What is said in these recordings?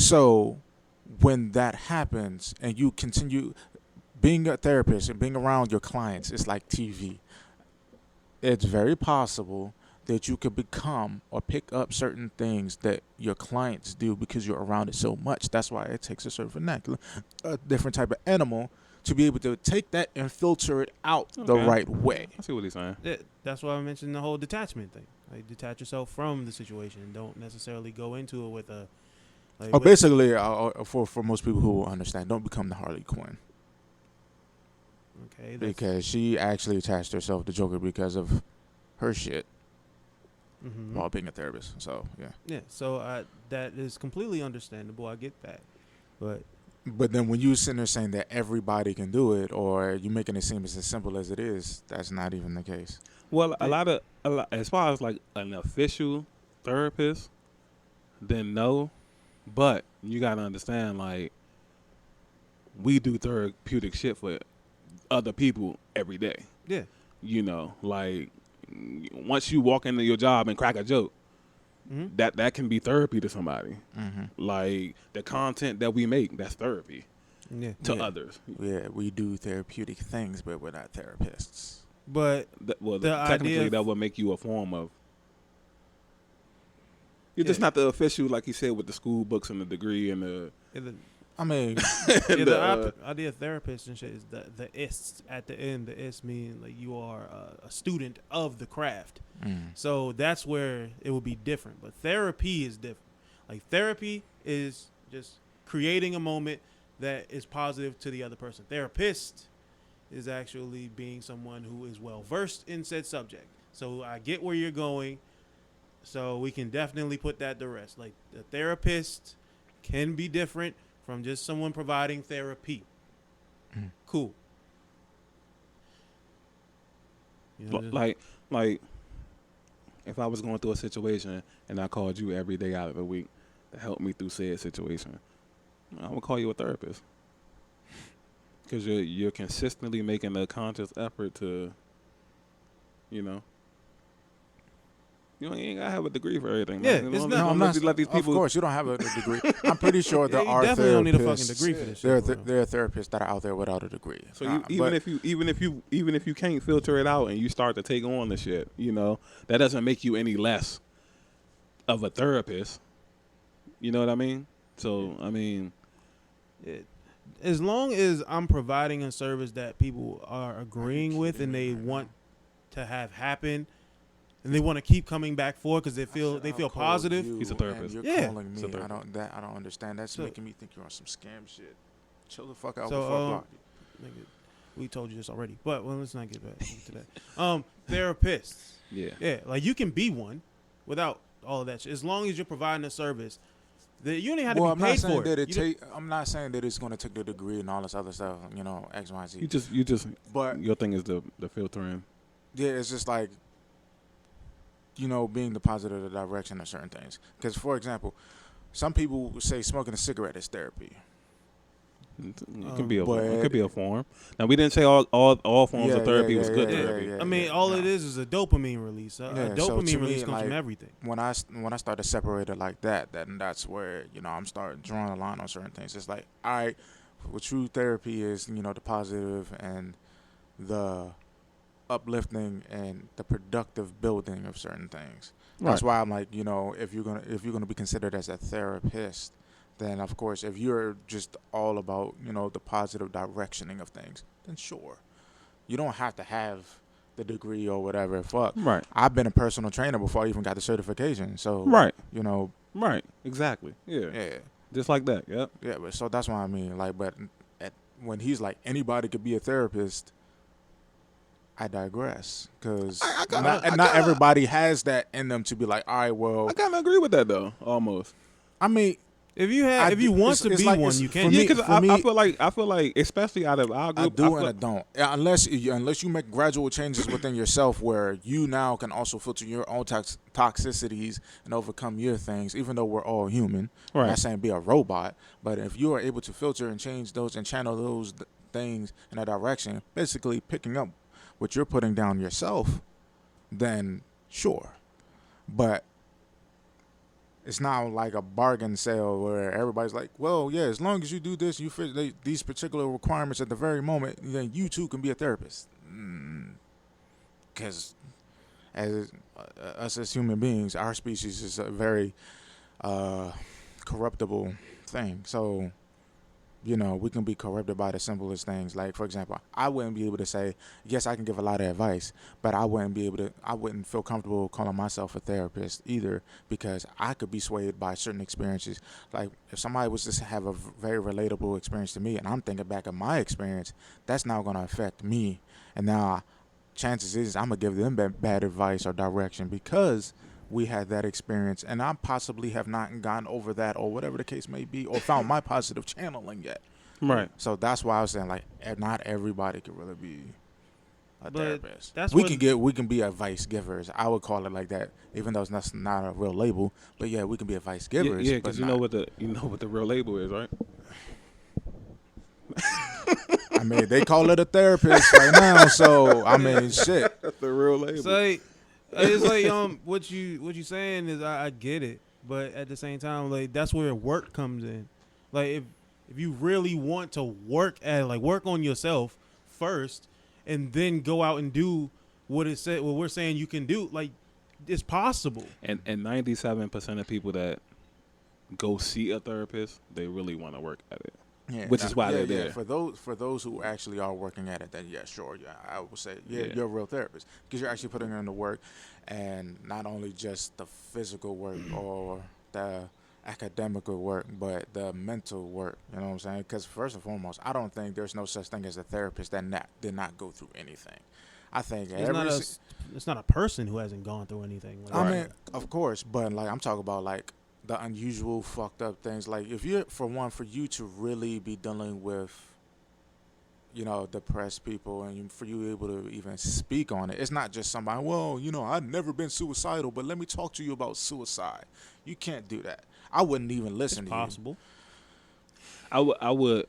So when that happens and you continue being a therapist and being around your clients, it's like TV. It's very possible that you could become or pick up certain things that your clients do because you're around it so much. That's why it takes a certain vernacular, a different type of animal to be able to take that and filter it out the right way. I see what he's saying. That's why I mentioned the whole detachment thing. Like, detach yourself from the situation and don't necessarily go into it with a. Like, Basically, for most people who will understand, don't become the Harley Quinn. Okay. Because she actually attached herself to Joker because of her shit while being a therapist. So, yeah. Yeah, so that is completely understandable. I get that. But then when you sitting there saying that everybody can do it, or you making it seem as simple as it is, that's not even the case. Well, a lot, as far as like an official therapist, then no. But you gotta understand, like, we do therapeutic shit for other people every day. Yeah. You know, like, once you walk into your job and crack a joke, that can be therapy to somebody. Like, the content that we make, that's therapy to others. Yeah, we do therapeutic things, but we're not therapists. But technically, that would make you a form of. You're just not the official, like you said, with the school books and the degree and the. I mean, the idea of therapist and shit is the ist at the end. The ist mean like you are a student of the craft. So that's where it will be different. But therapy is different. Like, therapy is just creating a moment that is positive to the other person. Therapist is actually being someone who is well versed in said subject. So I get where you're going. So we can definitely put that to rest. Like, the therapist can be different from just someone providing therapy. Cool. You know, like, if I was going through a situation and I called you every day out of the week to help me through said situation, I would call you a therapist. Because you're consistently making a conscious effort to, you know. You ain't gotta have a degree for everything. Yeah, man. it's no, I'm not. Of course, you don't have a degree. I'm pretty sure there are definitely don't need a fucking therapists. degree for this shit. There are therapists that are out there without a degree. So even if you can't filter it out and you start to take on the shit, you know, that doesn't make you any less of a therapist. You know what I mean? So I mean, as long as I'm providing a service that people are agreeing with and they want to have happen. And they want to keep coming back for because they feel positive. He's a therapist. You're calling me. I don't understand. That's making me think you're on some scam shit. Chill the fuck out before I block you. We told you this already, but let's not get back to that. Therapists. Yeah. Like, you can be one without all of that shit. As long as you're providing a service that you don't even have to be paid for it. I'm not saying that it's going to take the degree and all this other stuff. You know, X, Y, Z. You just. But your thing is the filtering. Yeah, it's just like, you know, being the positive direction of certain things. Because, for example, some people say smoking a cigarette is therapy. It can be a form. Now, we didn't say all forms of therapy was good therapy. I mean, all it is a dopamine release. A dopamine release comes from everything. When I started separating like that, then that's where, you know, I'm starting drawing a line on certain things. It's like, all right, what true therapy is, you know, the positive and the uplifting and the productive building of certain things. Right. That's why I'm like, you know, if you're gonna be considered as a therapist, then of course, if you're just all about, you know, the positive directioning of things, then sure, you don't have to have the degree or whatever. Fuck. Right. I've been a personal trainer before I even got the certification. So right. You know. Right. Exactly. Yeah. Yeah. Just like that. Yep. Yeah. But so that's what I mean. Like, but when he's like anybody could be a therapist, I digress, because not everybody has that in them to be like, all right, well, I kind of agree with that though, almost. I mean, if you want to be one, you can. Yeah, because I feel like, especially out of our group, I do and I don't. Unless you make gradual changes within yourself, where you now can also filter your own toxicities and overcome your things. Even though we're all human, right. I'm not saying be a robot, but if you are able to filter and change those and channel those things in a direction, basically picking up what you're putting down yourself, then sure. But it's not like a bargain sale where everybody's like, well, yeah, as long as you do this, you fit these particular requirements at the very moment, then you too can be a therapist. Because as us as human beings, our species is a very corruptible thing. So, we can be corrupted by the simplest things. Like, for example, I wouldn't be able to say, yes, I can give a lot of advice, but I wouldn't feel comfortable calling myself a therapist either, because I could be swayed by certain experiences. Like, if somebody was to have a very relatable experience to me, and I'm thinking back of my experience, that's now going to affect me. And now, chances is I'm going to give them bad advice or direction because we had that experience, and I possibly have not gotten over that, or whatever the case may be, or found my positive channeling yet. Right. So that's why I was saying, like, not everybody could really be a therapist. We can be advice givers. I would call it like that, even though that's not a real label. But yeah, we can be advice givers. Yeah, because you know what the real label is, right? I mean, they call it a therapist right now, so I mean, shit. That's the real label. So, it's like what you saying is I get it, but at the same time, like, that's where work comes in. Like, if you really want to work on yourself first, and then go out and do what we're saying you can do, like, it's possible. And 97% of people that go see a therapist, they really want to work at it. Yeah, which is why they're there. For those who actually are working at it, then yeah, sure, yeah, I would say you're a real therapist, because you're actually putting in the work, and not only just the physical work or the academical work, but the mental work. You know what I'm saying? Because first and foremost, I don't think there's no such thing as a therapist that did not go through anything. I think it's not a person who hasn't gone through anything. Like, I mean, of course, but like, I'm talking about like the unusual fucked up things. Like, if you're, for you to really be dealing with, depressed people, and for you able to even speak on it, it's not just somebody, well, I've never been suicidal, but let me talk to you about suicide. You can't do that. I wouldn't even listen to possible. you. I would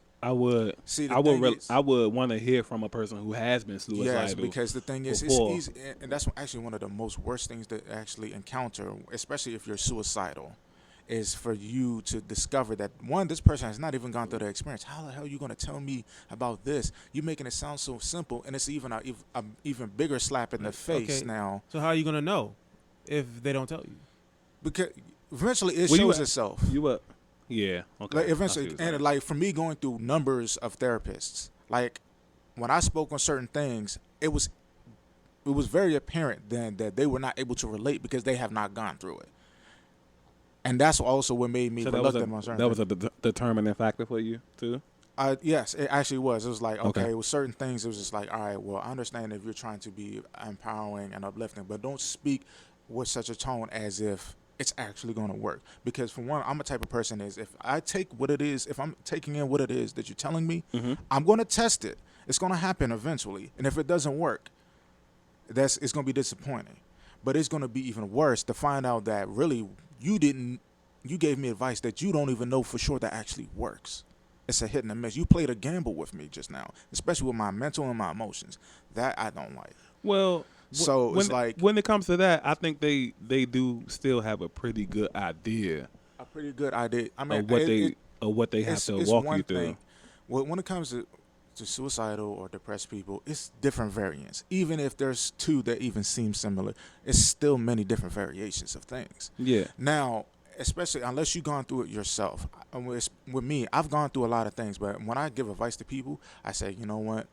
See, I would want to hear from a person who has been suicidal. Yes, because the thing is, it's easy, and that's actually one of the most worst things to actually encounter, especially if you're suicidal, is for you to discover that, one, this person has not even gone through the experience. How the hell are you going to tell me about this? You're making it sound so simple, and it's even a even bigger slap in the face now. So how are you going to know if they don't tell you? Because eventually it shows itself. Yeah. Okay. Like, eventually, and like, for me, going through numbers of therapists, like, when I spoke on certain things, it was very apparent then that they were not able to relate because they have not gone through it. And that's also what made me reluctant on certain things. That was a determining factor for you, too? Yes, it actually was. It was like, okay, with certain things, it was just like, all right, well, I understand if you're trying to be empowering and uplifting, but don't speak with such a tone as if it's actually going to work. Because, for one, I'm a type of person is, if I'm taking in what it is that you're telling me, I'm going to test it. It's going to happen eventually. And if it doesn't work, it's going to be disappointing. But it's going to be even worse to find out that really you gave me advice that you don't even know for sure that actually works. It's a hit and a miss. You played a gamble with me just now, especially with my mental and my emotions. That I don't like. Well, so it's like, when it comes to that, I think they do still have a pretty good idea. I mean, of what they have to walk you through. When it comes to suicidal or depressed people, it's different variants. Even if there's two that even seem similar, it's still many different variations of things. Yeah. Now, especially unless you've gone through it yourself. With me, I've gone through a lot of things, but when I give advice to people, I say, you know what?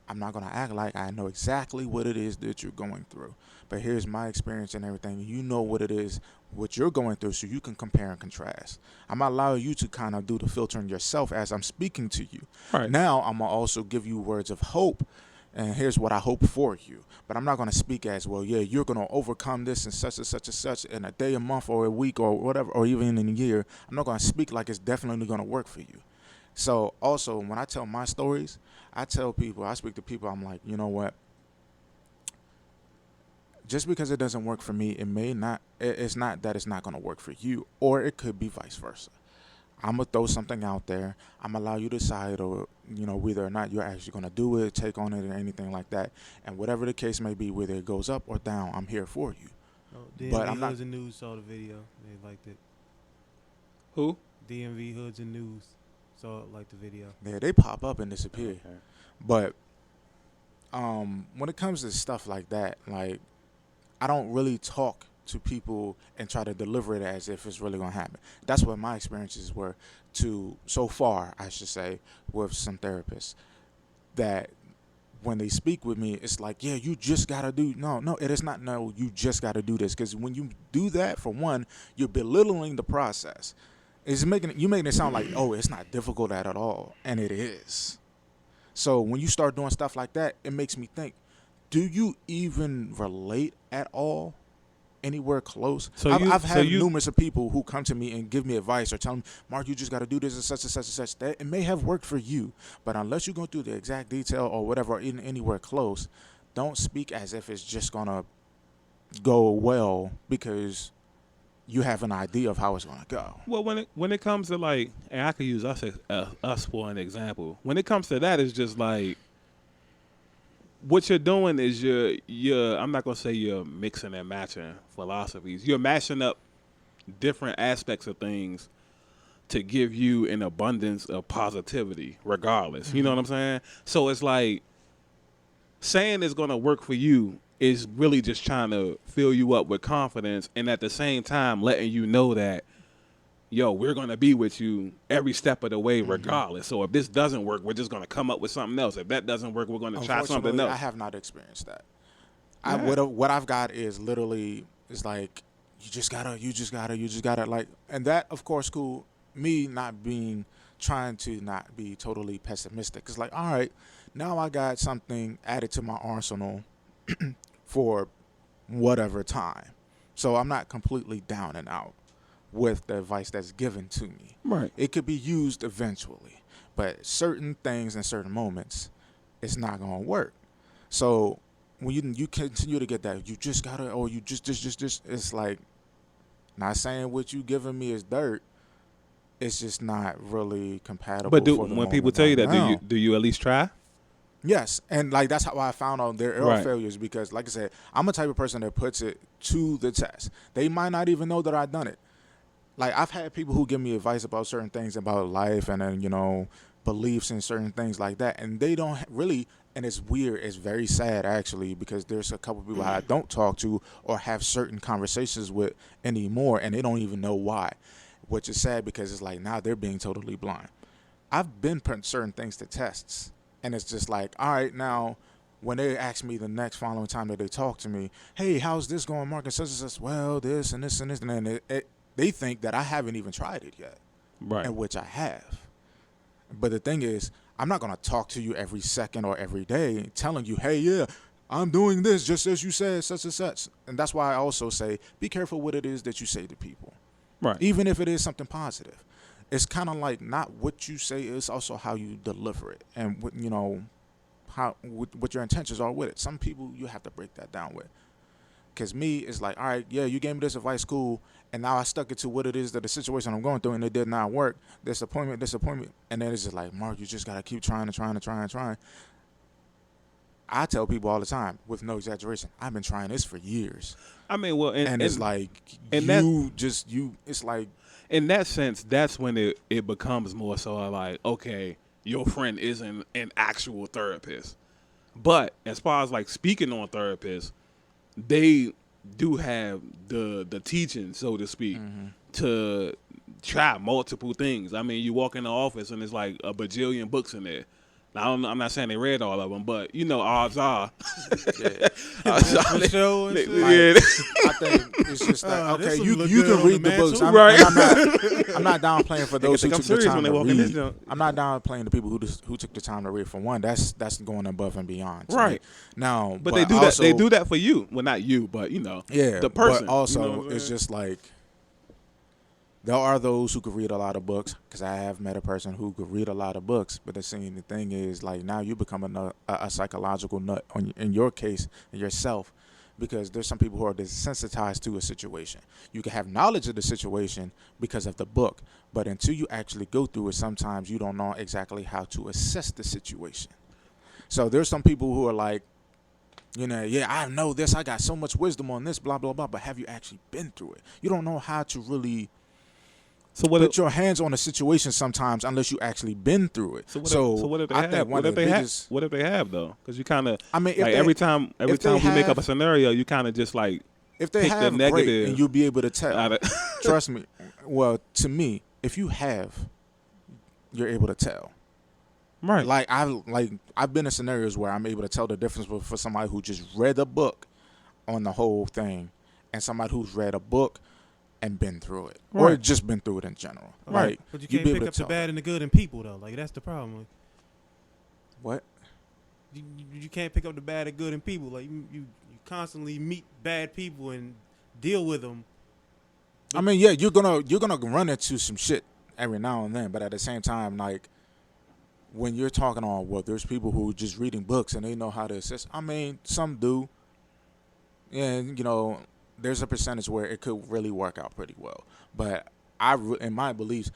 I'm not going to act like I know exactly what it is that you're going through. But here's my experience and everything. You know what it is, what you're going through, so you can compare and contrast. I'm allowing you to kind of do the filtering yourself as I'm speaking to you. Right. Now, I'm going to also give you words of hope, and here's what I hope for you. But I'm not going to speak as, well, yeah, you're going to overcome this and such and such and such in a day, a month, or a week, or whatever, or even in a year. I'm not going to speak like it's definitely going to work for you. So also, when I tell my stories, I speak to people, I'm like, you know what? Just because it doesn't work for me, it's not that it's not going to work for you, or it could be vice versa. I'm going to throw something out there. I'm going to allow you to decide, or, whether or not you're actually going to do it, take on it, or anything like that. And whatever the case may be, whether it goes up or down, I'm here for you. But I'm not. The news saw the video. They liked it. Who? DMV Hoods and News. So like the video. Yeah, they pop up and disappear. Okay. But when it comes to stuff like that, like I don't really talk to people and try to deliver it as if it's really gonna happen. That's what my experiences were so far, I should say, with some therapists. That when they speak with me, it's like, yeah, you just gotta do. No, it is not. No, you just gotta do this, because when you do that, for one, you're belittling the process. It's making it sound like, oh, it's not difficult at all, and it is. So when you start doing stuff like that, it makes me think, do you even relate at all? Anywhere close? So I've had numerous of people who come to me and give me advice or tell me, Mark, you just got to do this and such and such and such. That it may have worked for you, but unless you go through the exact detail or whatever, or even anywhere close, don't speak as if it's just gonna go well because you have an idea of how it's gonna go. Well, when it comes to like, and I could use us for an example. When it comes to that, it's just like, what you're doing is you're I'm not gonna say you're mixing and matching philosophies. You're mashing up different aspects of things to give you an abundance of positivity, regardless. Mm-hmm. You know what I'm saying? So it's like saying it's gonna work for you is really just trying to fill you up with confidence, and at the same time letting you know that, yo, we're going to be with you every step of the way regardless. So if this doesn't work, we're just going to come up with something else. If that doesn't work, we're going to try something else. I have not experienced that. Yeah. What I've got is literally, is like, you just gotta, like, and that, of course, cool, me trying to not be totally pessimistic. It's like, all right, now I got something added to my arsenal for whatever time. So I'm not completely down and out with the advice that's given to me. Right. It could be used eventually, but certain things in certain moments, it's not going to work. So when you continue to get that, you just gotta, or you just, it's like, not saying what you giving me is dirt. It's just not really compatible. But when people tell you that, do you at least try? Yes, and like that's how I found out there are right. failures, because, like I said, I'm a type of person that puts it to the test. They might not even know that I've done it. Like, I've had people who give me advice about certain things about life and then, beliefs and certain things like that, and they don't really. And it's weird. It's very sad, actually, because there's a couple people I don't talk to or have certain conversations with anymore, and they don't even know why. Which is sad, because it's like now they're being totally blind. I've been putting certain things to tests. And it's just like, all right, now, when they ask me the next following time that they talk to me, hey, how's this going, Mark? And such, well, this and this and this. And then they think that I haven't even tried it yet. Right. And which I have. But the thing is, I'm not going to talk to you every second or every day telling you, hey, yeah, I'm doing this just as you said, such and such. And that's why I also say, be careful what it is that you say to people. Right. Even if it is something positive. It's kind of like not what you say, it's also how you deliver it, and what what your intentions are with it. Some people you have to break that down with. Because me, it's like, all right, yeah, you gave me this advice, cool, and now I stuck it to what it is that the situation I'm going through, and it did not work. Disappointment, and then it's just like, Mark, you just gotta keep trying. I tell people all the time, with no exaggeration, I've been trying this for years. I mean, well, and it's like, it's like. In that sense, that's when it becomes more so like, okay, your friend isn't an actual therapist. But as far as like speaking on therapists, they do have the teaching, so to speak, to try multiple things. I mean, you walk in the office and there's like a bajillion books in there. Now, I'm not saying they read all of them, but odds are. Yeah. For sure. I think it's just like, okay, you can read the books. I'm not downplaying for those who took the time to read. I'm not downplaying the people who took the time to read. For one, that's going above and beyond. Right. Now, but they do also, that. They do that for you. Well, not you, but the person. But also, it's just like, there are those who could read a lot of books, because I have met a person who could read a lot of books. But the thing is, like, now you become a psychological nut in your case, yourself, because there's some people who are desensitized to a situation. You can have knowledge of the situation because of the book, but until you actually go through it, sometimes you don't know exactly how to assess the situation. So there's some people who are like, yeah, I know this, I got so much wisdom on this, blah, blah, blah, but have you actually been through it? You don't know how to really put your hands on a situation sometimes unless you actually been through it. So what if they have? What if they have though? Because you kind of, I mean, like every time we make up a scenario, you kind of just like if they have the negative, great, and you'll be able to tell. Trust me. Well, to me, if you have, you're able to tell. Right. Like I've been in scenarios where I'm able to tell the difference for somebody who just read a book on the whole thing and somebody who's read a book and been through it, or just been through it in general. Right. Like, but you can't pick up the bad and the good in people, though. Like, that's the problem. What? You can't pick up the bad and good in people. Like, you constantly meet bad people and deal with them. I mean, yeah, you're gonna run into some shit every now and then, but at the same time, like, when you're talking on, well, there's people who are just reading books and they know how to assist. I mean, some do, and there's a percentage where it could really work out pretty well. But in my beliefs,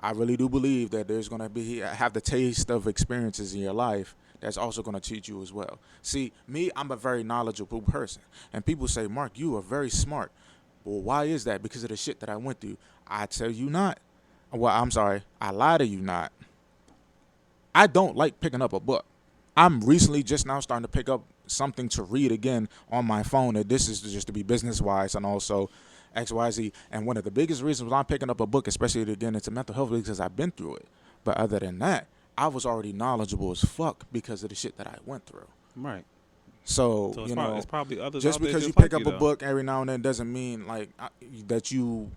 I really do believe that there's going to have the taste of experiences in your life that's also going to teach you as well. See, me, I'm a very knowledgeable person. And people say, Mark, you are very smart. Well, why is that? Because of the shit that I went through. I tell you not. Well, I'm sorry. I lie to you not. I don't like picking up a book. I'm recently just now starting to pick up something to read again on my phone, and this is just to be business-wise and also XYZ. And one of the biggest reasons why I'm picking up a book, especially to get into mental health, is because I've been through it. But other than that, I was already knowledgeable as fuck because of the shit that I went through. Right. So it's probably others just out there because you like pick up a book every now and then doesn't mean that you,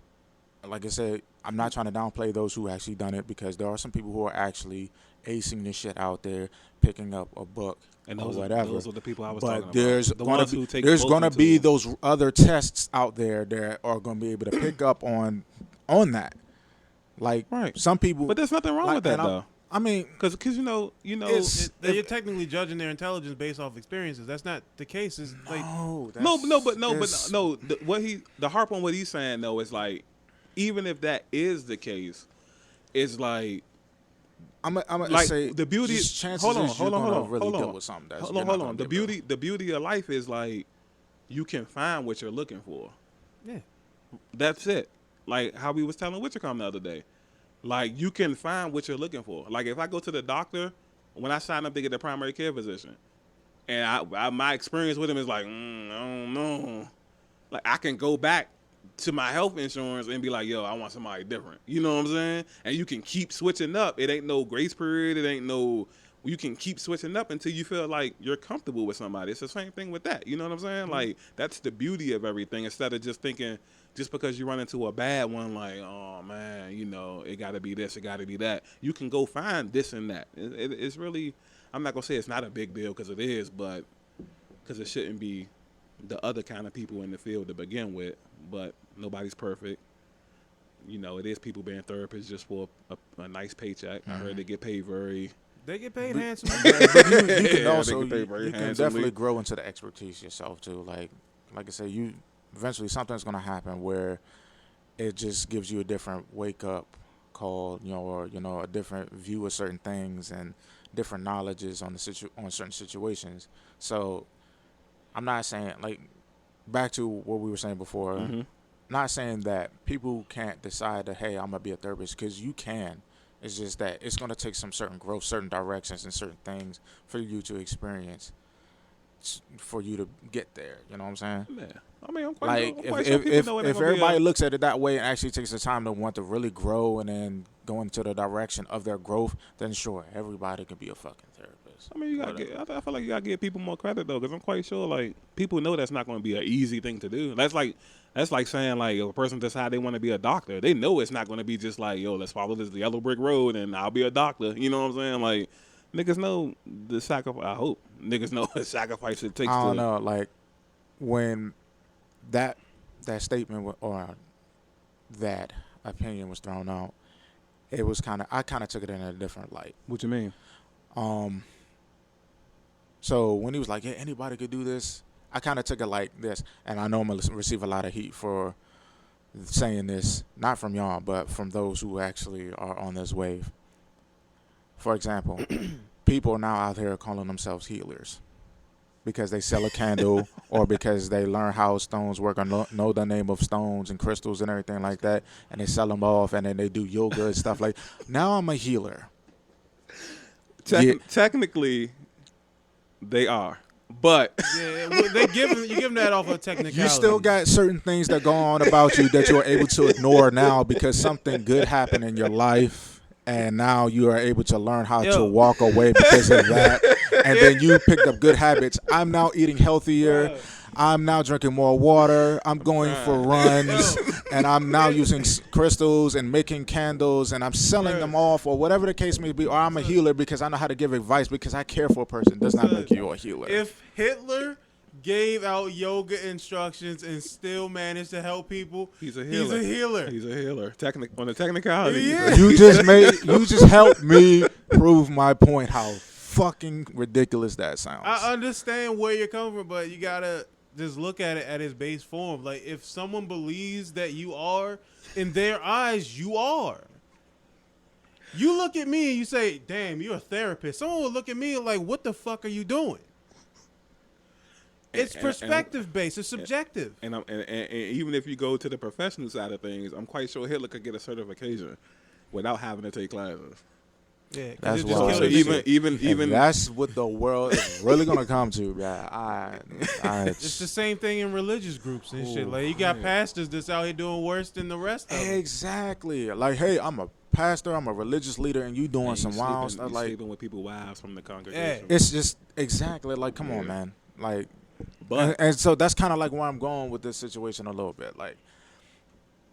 like I said, I'm not trying to downplay those who actually done it, because there are some people who are actually acing this shit out there, picking up a book and or whatever. Those are the people I was talking about. But there's gonna be those other tests out there that are gonna be able to pick up on that. Like some people, but there's nothing wrong with that though. I mean, because you're technically judging their intelligence based off experiences. That's not the case. It's like the harp on what he's saying though is like, even if that is the case, it's like. I'm like say the beauty. Hold on. With something that's hold on. The beauty of life is like you can find what you're looking for. Yeah, that's it. Like how we was telling Witchercom the other day. Like you can find what you're looking for. Like if I go to the doctor, when I sign up to get a primary care physician, and my experience with him is like, I don't know. Like I can go back to my health insurance and be like, yo, I want somebody different. You know what I'm saying? And you can keep switching up. It ain't no grace period. You can keep switching up until you feel like you're comfortable with somebody. It's the same thing with that. You know what I'm saying? Mm-hmm. Like, that's the beauty of everything. Instead of just thinking, just because you run into a bad one, like, oh, man, it got to be this, it got to be that. You can go find this and that. It's really, I'm not going to say it's not a big deal because it is, but because it shouldn't be the other kind of people in the field to begin with. But nobody's perfect. It is people being therapists just for a nice paycheck. Mm-hmm. I heard they get paid They get paid handsomely. But you can also you can definitely grow into the expertise yourself too. Like I said, you eventually something's gonna happen where it just gives you a different wake up call, or a different view of certain things and different knowledges on on certain situations. So I'm not saying back to what we were saying before. Mm-hmm. Not saying that people can't decide that, hey, I'm gonna be a therapist, because you can. It's just that it's gonna take some certain growth, certain directions, and certain things for you to experience, for you to get there. You know what I'm saying? Yeah. I mean, I'm quite like sure if everybody looks at it that way and actually takes the time to want to really grow and then go into the direction of their growth, then sure, everybody can be a fucking therapist. I mean, I feel like you gotta give people more credit though, because I'm quite sure like people know that's not going to be an easy thing to do. That's like saying like if a person decides they want to be a doctor, they know it's not going to be just like, yo, let's follow this yellow brick road and I'll be a doctor. You know what I'm saying? Like niggas know the sacrifice. I hope niggas know the sacrifice it takes. I don't know. Like when that statement or that opinion was thrown out, it was I kind of took it in a different light. What you mean? So when he was like, yeah, anybody could do this, I kind of took it like this. And I know I'm going to receive a lot of heat for saying this, not from y'all, but from those who actually are on this wave. For example, people are now out here calling themselves healers. because they sell a candle or because they learn how stones work or know the name of stones and crystals and everything like that, and they sell them off, and then they do yoga and stuff like. Now I'm a healer. Technically, they are, but Yeah, well, you give them that off of technicality. You still got certain things that go on about you that you're able to ignore now because something good happened in your life, and now you are able to learn how to walk away because of that. And then you picked up good habits. I'm now eating healthier. I'm now drinking more water. I'm going for runs, and I'm now using crystals and making candles, and I'm selling them off, or whatever the case may be. Or I'm a healer because I know how to give advice because I care for a person. Does not make you a healer. If Hitler gave out yoga instructions and still managed to help people, he's a healer. He's a healer. On the technicality. Yeah. You just helped me prove my point. How fucking ridiculous that sounds. I understand where you're coming from, but you gotta just look at it at its base form. Like, if someone believes that you are, in their eyes, you are. You look at me and you say, damn, you're a therapist. Someone will look at me like, what the fuck are you doing? It's perspective based. It's subjective. And even if you go to the professional side of things, I'm quite sure Hitler could get a certification without having to take classes. Yeah, that's it why. just So killed even that's what the world is really gonna come to. Yeah, it's the same thing in religious groups and shit. Like, you got pastors that's out here doing worse than the rest of them. Exactly. Like, hey, I'm a pastor, I'm a religious leader, and you doing some wild stuff. Like, sleeping with people's wives from the congregation. It's just exactly like, come on, man. Like, and so that's kind of like where I'm going with this situation a little bit. Like,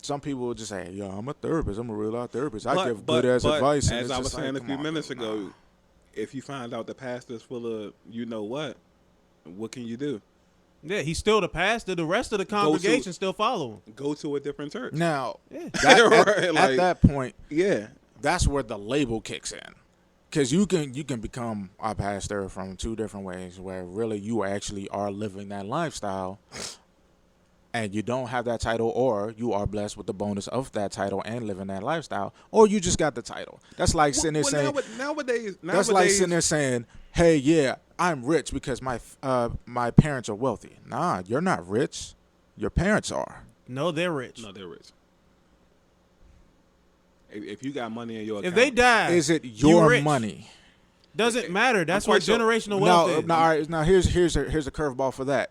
some people will just say, "Yo, I'm a therapist. I'm a real life therapist. I give good ass advice." As I was saying a few minutes ago, if you find out the pastor's full of you know what can you do? Yeah, he's still the pastor. The rest of the congregation still follow him. Go to a different church. Now, Yeah. at that point, yeah, that's where the label kicks in. Because you can become a pastor from two different ways, where really you actually are living that lifestyle, and you don't have that title, or you are blessed with the bonus of that title and living that lifestyle, or you just got the title. That's like sitting there saying nowadays that's like sitting there saying, "Hey, yeah, I'm rich because my parents are wealthy." Nah, you're not rich. Your parents are. No, they're rich. No, they're rich. If you got money in your account, if they die, is it your rich. money? Doesn't matter. That's what generational wealth is. No, all right. Now here's a curveball for that.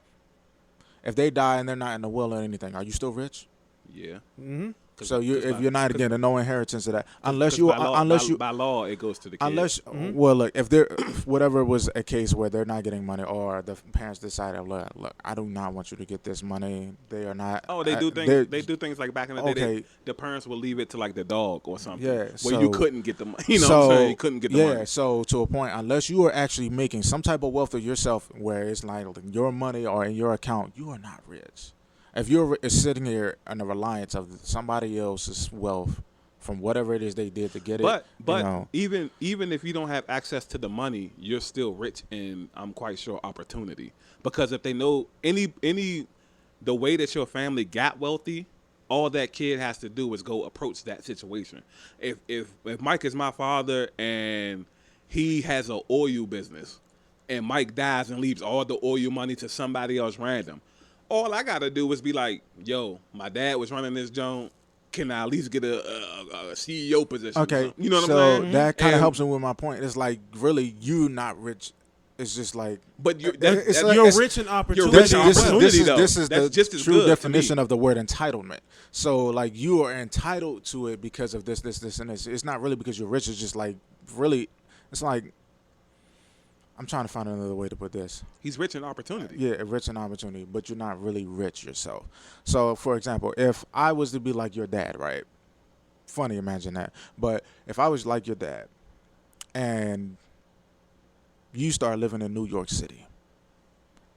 If they die and they're not in the will or anything, are you still rich? Yeah. Mm-hmm. So if you're not getting no inheritance of that, unless by law it goes to the kids. Well, look, if there whatever was a case where they're not getting money, or the parents decided, look, I do not want you to get this money. They are not. Oh, they do things. They do things like back in the day. The parents will leave it to like the dog or something. Yeah, where you couldn't get the money. You know what I'm saying? You couldn't get the money. Yeah, so to a point, unless you are actually making some type of wealth of yourself, where it's like your money or in your account, you are not rich. If you're sitting here on the reliance of somebody else's wealth from whatever it is they did to get it, but even if you don't have access to the money, you're still rich in, I'm quite sure, opportunity. Because if they know the way that your family got wealthy, all that kid has to do is go approach that situation. If Mike is my father and he has an oil business, and Mike dies and leaves all the oil money to somebody else random, all I gotta do is be like, yo, my dad was running this joint. Can I at least get a CEO position? Okay, you know what I'm saying? That kind of helps me with my point. It's like, really, you not rich. It's just like, but you're rich in opportunity. This is the just as true definition of the word entitlement. So, like, you are entitled to it because of this, and this. It's not really because you're rich. It's just like, really, it's like, I'm trying to find another way to put this. He's rich in opportunity. Yeah, rich in opportunity, but you're not really rich yourself. So, for example, if I was to be like your dad, right? Funny, imagine that. But if I was like your dad, and you start living in New York City,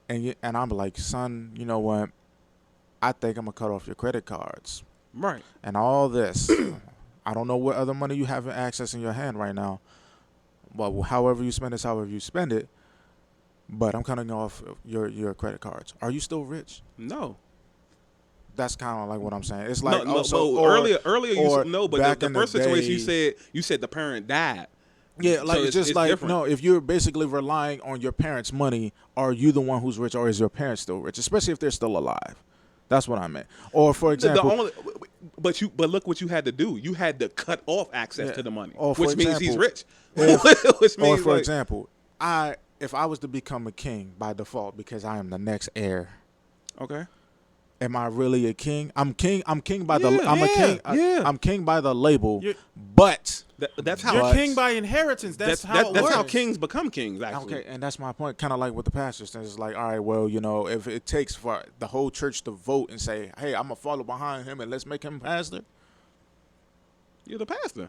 and I'm like, son, you know what? I think I'm gonna cut off your credit cards, right? And all this. I don't know what other money you have access in your hand right now. Well, however you spend it, however you spend it. But I'm cutting off your credit cards. Are you still rich? No. That's kind of like what I'm saying. It's like earlier you said no, but the first situation you said the parent died. Yeah, like So it's just it's like different. no, if you're basically relying on your parents' money, are you the one who's rich, or is your parents still rich? Especially if they're still alive. That's what I meant. Or for The example, only, but look what you had to do. You had to cut off access Yeah. to the money, Or for which means he's example, rich. Which or means for like, example, if I was to become a king by default because I am the next heir, okay, am I really a king? I'm king. I'm king by the. Yeah, I'm a king. yeah. I'm king by the label, You're- but that's how You're But- king by inheritance. That's how it that's works. how kings become kings. Actually, okay, and that's my point. Kind of like with the pastors, it's like, all right, well, you know, if it takes for the whole church to vote and say, hey, I'm gonna follow behind him and let's make him pastor. you're the pastor.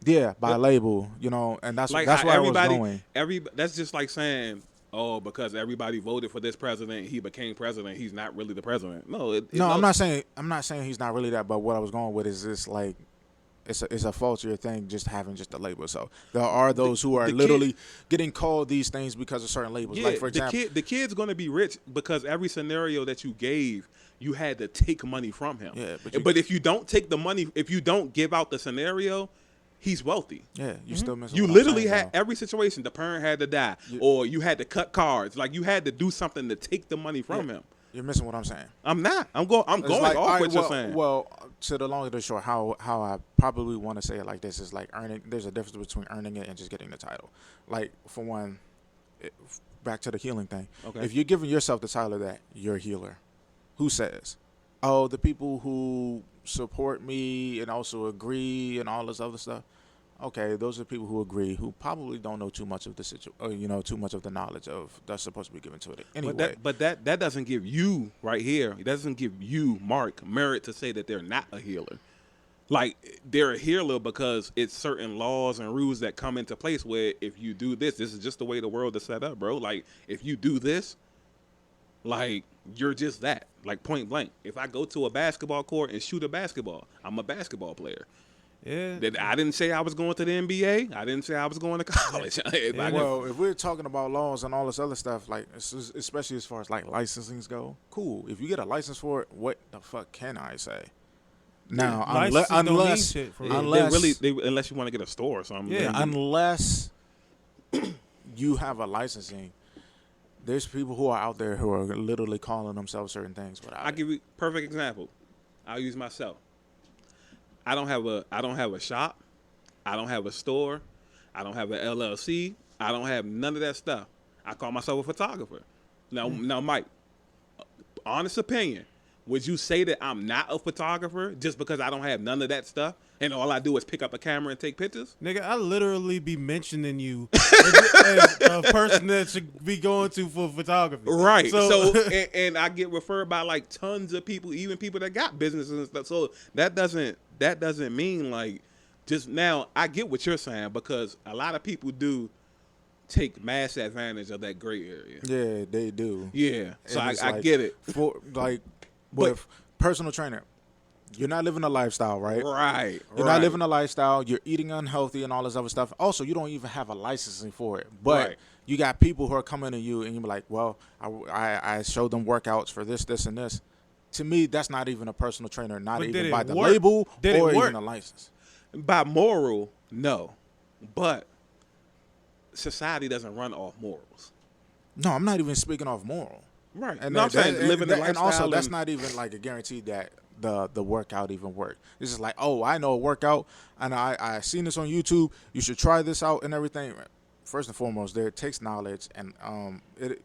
Yeah, by But- label, you know, and that's Like that's how where I was everybody, going. that's just like saying, oh, because everybody voted for this president, he became president. He's not really the president. No, No, I'm not saying he's not really that. But what I was going with is this like. It's a faultier thing just having just a label. So there are those who are the literally getting called these things because of certain labels. Yeah, Like for example, the kid's going to be rich because every scenario that you gave, you had to take money from him. Yeah, but if you don't take the money, if you don't give out the scenario, he's wealthy. yeah, you still missing. You what I'm literally saying, had though. every situation. The parent had to die, or you had to cut cards. Like you had to do something to take the money from him. You're missing what I'm saying. I'm not. I'm going It's off like, all right, what you're well, saying. Well, to the long and the short, how I probably want to say it like this is like earning. There's a difference between earning it and just getting the title. Like for one, back to the healing thing. Okay. If you're giving yourself the title that you're a healer, who says? Oh, the people who support me and also agree and all this other stuff. Okay, those are people who agree, who probably don't know too much of the too much of the knowledge of that's supposed to be given to it anyway. But that doesn't give you right here. It doesn't give you, Mark, merit to say that they're not a healer. Like they're a healer because it's certain laws and rules that come into place where if you do this is just the way the world is set up, bro. Like if you do this, like you're just that. Like point blank. If I go to a basketball court and shoot a basketball, I'm a basketball player. Yeah. I didn't say I was going to the NBA. I didn't say I was going to college. Well, if we're talking about laws and all this other stuff, like especially as far as like licensings go, cool. If you get a license for it, what the fuck can I say? Now, Licenses don't mean unless shit for unless unless you want to get a store or something. Yeah. unless you have a licensing, there's people who are out there who are literally calling themselves certain things without. I'll give you a perfect example. I'll use myself. I don't have a shop. I don't have a store. I don't have an LLC. I don't have none of that stuff. I call myself a photographer. Now, Mike, honest opinion, would you say that I'm not a photographer just because I don't have none of that stuff and all I do is pick up a camera and take pictures? Nigga, I literally be mentioning you as a person that should be going to for photography. Right. So, And I get referred by like tons of people, even people that got businesses and stuff. So that doesn't mean like just now. I get what you're saying because a lot of people do take mass advantage of that gray area. Yeah, they do. Yeah. So And I it's like, get it. For like But- with personal trainer, you're not living a lifestyle, right? Right. You're not living a lifestyle. You're eating unhealthy and all this other stuff. Also, you don't even have a licensing for it. But Right. you got people who are coming to you and you're like, well, I showed them workouts for this, and this. To me, that's not even a personal trainer, not But did even it by the work? label Did it or work? even a license. By moral, no. But society doesn't run off morals. No, I'm not even speaking off moral. Right. And No, I'm saying living the and lifestyle. also, that's and- not even like a guarantee that the workout even worked. It's just like, oh, I know a workout, and I seen this on YouTube. You should try this out and everything. First and foremost, it takes knowledge, and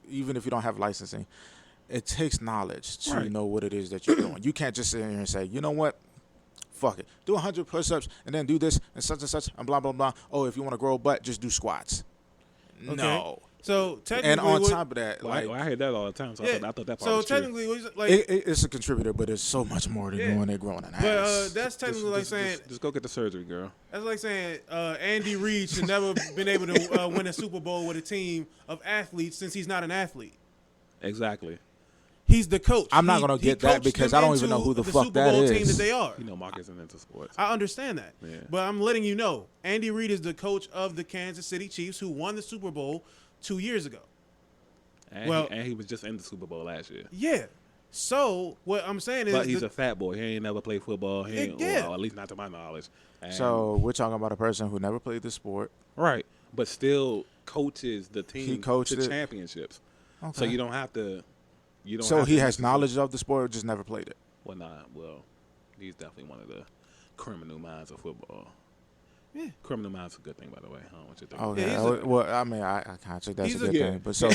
even if you don't have licensing, it takes knowledge to Right. know what it is that you're doing. You can't just sit here and say, you know what? Fuck it. Do 100 push-ups and then do this and such and blah, blah, blah. Oh, if you want to grow a butt, just do squats. Okay. No. so technically, And on what- top of that, Well, like, I hear that all the time. So yeah. I thought that part So was true. technically, like, it's a contributor, but it's so much more than Yeah. going there growing an ass. but that's technically like saying Just go get the surgery, girl. that's like saying Andy Reid should never been able to win a Super Bowl with a team of athletes since he's not an athlete. Exactly. He's the coach. I'm not He- gonna he get that coached because them I don't even into know who the the fuck Super that Bowl team is. that they are. You know, Mark isn't into sports. I understand that. Yeah. But I'm letting you know, Andy Reid is the coach of the Kansas City Chiefs who won the Super Bowl 2 years ago. And he was just in the Super Bowl last year. Yeah. So what I'm saying is But he's a fat boy. He ain't never played football. He ain't, Yeah. well, at least not to my knowledge. And- So we're talking about a person who never played the sport. right. but still coaches the He team coached to it. championships. Okay. So you don't have to. You don't. So have he to has necessarily- knowledge of the sport, just never played it. Well, well, he's definitely one of the criminal minds of football. Yeah. Criminal minds is a good thing, by the way. I don't want you to think. Okay. he's Well, I mean, I kind of think that's a he's a- good yeah. thing. But so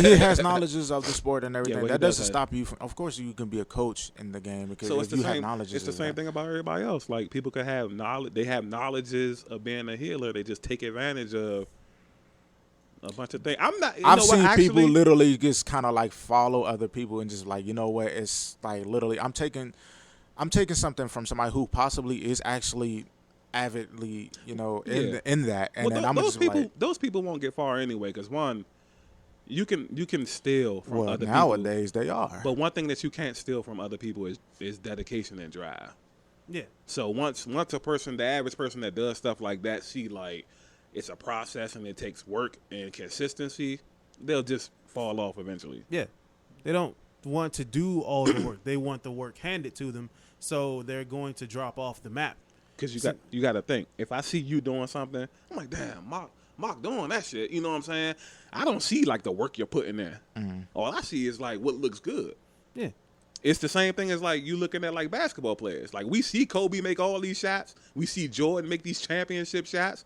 he has knowledges of the sport and everything. well, he that does doesn't have- stop you from. Of course, you can be a coach in the game because So if it's the you have same. knowledge. It's the same thing about everybody else. Like people could have knowledge. They have knowledges of being a healer. They just take advantage of a bunch of things. I'm not. I've seen people literally just kind of like follow other people and just like, you know what? It's like literally, I'm taking something from somebody who possibly is actually avidly, you know, in that, and then I'm those just people. like, Those people won't get far anyway. Because one, you can steal from well, other people. nowadays they are. But one thing that you can't steal from other people is dedication and drive. Yeah. So once a person, the average person that does stuff like that, see like it's a process and it takes work and consistency, they'll just fall off eventually. Yeah. They don't want to do all the work. They want the work handed to them, so they're going to drop off the map. Because you got to think, if I see you doing something, I'm like, damn, Mark doing that shit. You know what I'm saying? I don't see like the work you're putting there. Mm-hmm. All I see is like what looks good. Yeah. It's the same thing as like you looking at like basketball players. Like we see Kobe make all these shots. We see Jordan make these championship shots.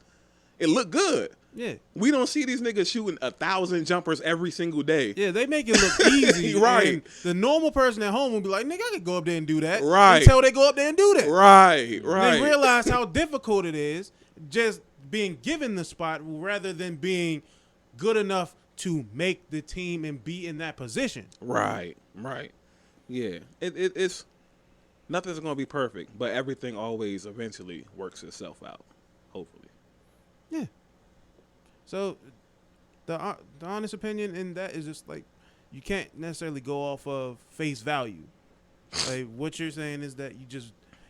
It look good. Yeah. We don't see these niggas shooting 1,000 jumpers every single day. Yeah, they make it look easy. Right. And the normal person at home will be like, nigga, I could go up there and do that. Right. Until they go up there and do that. Right. They realize how difficult it is just being given the spot rather than being good enough to make the team and be in that position. Right. Yeah. It's nothing's gonna be perfect, but everything always eventually works itself out. Hopefully. Yeah. So the honest opinion in that is just like you can't necessarily go off of face value. Like what you're saying is that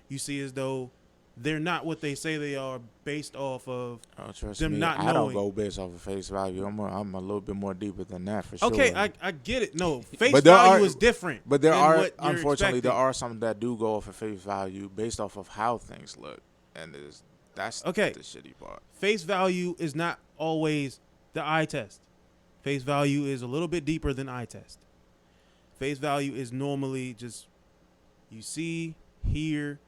you see as though they're not what they say they are based off of trust them me, not I don't knowing. go based off of face value. I'm a little bit more deeper than that for sure. Okay, I get it. No, face But there value are- is different. But there than are, what you're unfortunately, there expecting. are some that do go off of face value based off of how things look, and that's Okay. the shitty part. Face value is not always the eye test. Face value is a little bit deeper than eye test. Face value is normally just you see, hear,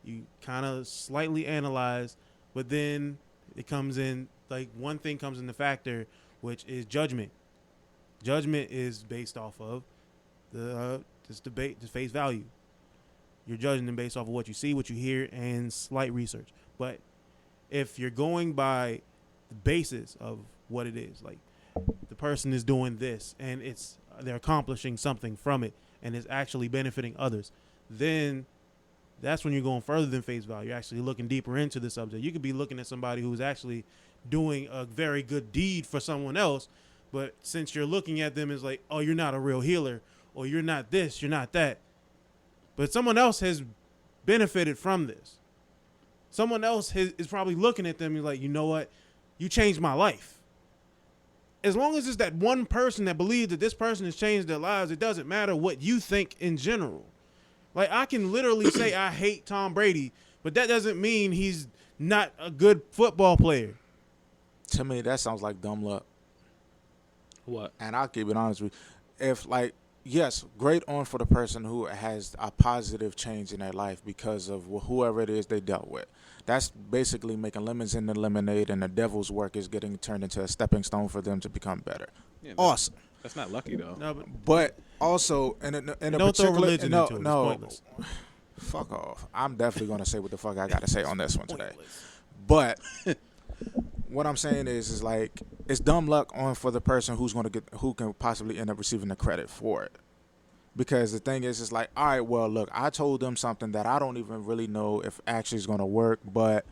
you kind of slightly analyze, but then it comes in like one thing comes in the factor, which is judgment. Judgment is based off of the face value. You're judging them based off of what you see, what you hear, and slight research. But if you're going by the basis of what it is, like the person is doing this and they're accomplishing something from it and it's actually benefiting others, then that's when you're going further than face value. You're actually looking deeper into the subject. You could be looking at somebody who's actually doing a very good deed for someone else, but since you're looking at them as like, oh, you're not a real healer, or you're not this, you're not that. But someone else has benefited from this. Someone else is probably looking at them and like, you know what? You changed my life. As long as it's that one person that believes that this person has changed their lives, it doesn't matter what you think in general. Like, I can literally say I hate Tom Brady, but that doesn't mean he's not a good football player. To me, that sounds like dumb luck. What? And I'll keep it honest with you. If, like, yes, great on for the person who has a positive change in their life because of whoever it is they dealt with. That's basically making lemons into lemonade, and the devil's work is getting turned into a stepping stone for them to become better. Yeah, Awesome. That's not lucky though. No, But also, in a don't particular... throw religion no, into it. It's no. pointless. Fuck off. I'm definitely going to say what the fuck I got to say on this one today. Pointless. But what I'm saying is like it's dumb luck on for the person who can possibly end up receiving the credit for it. Because the thing is, it's like, all right, well, look, I told them something that I don't even really know if actually is going to work, but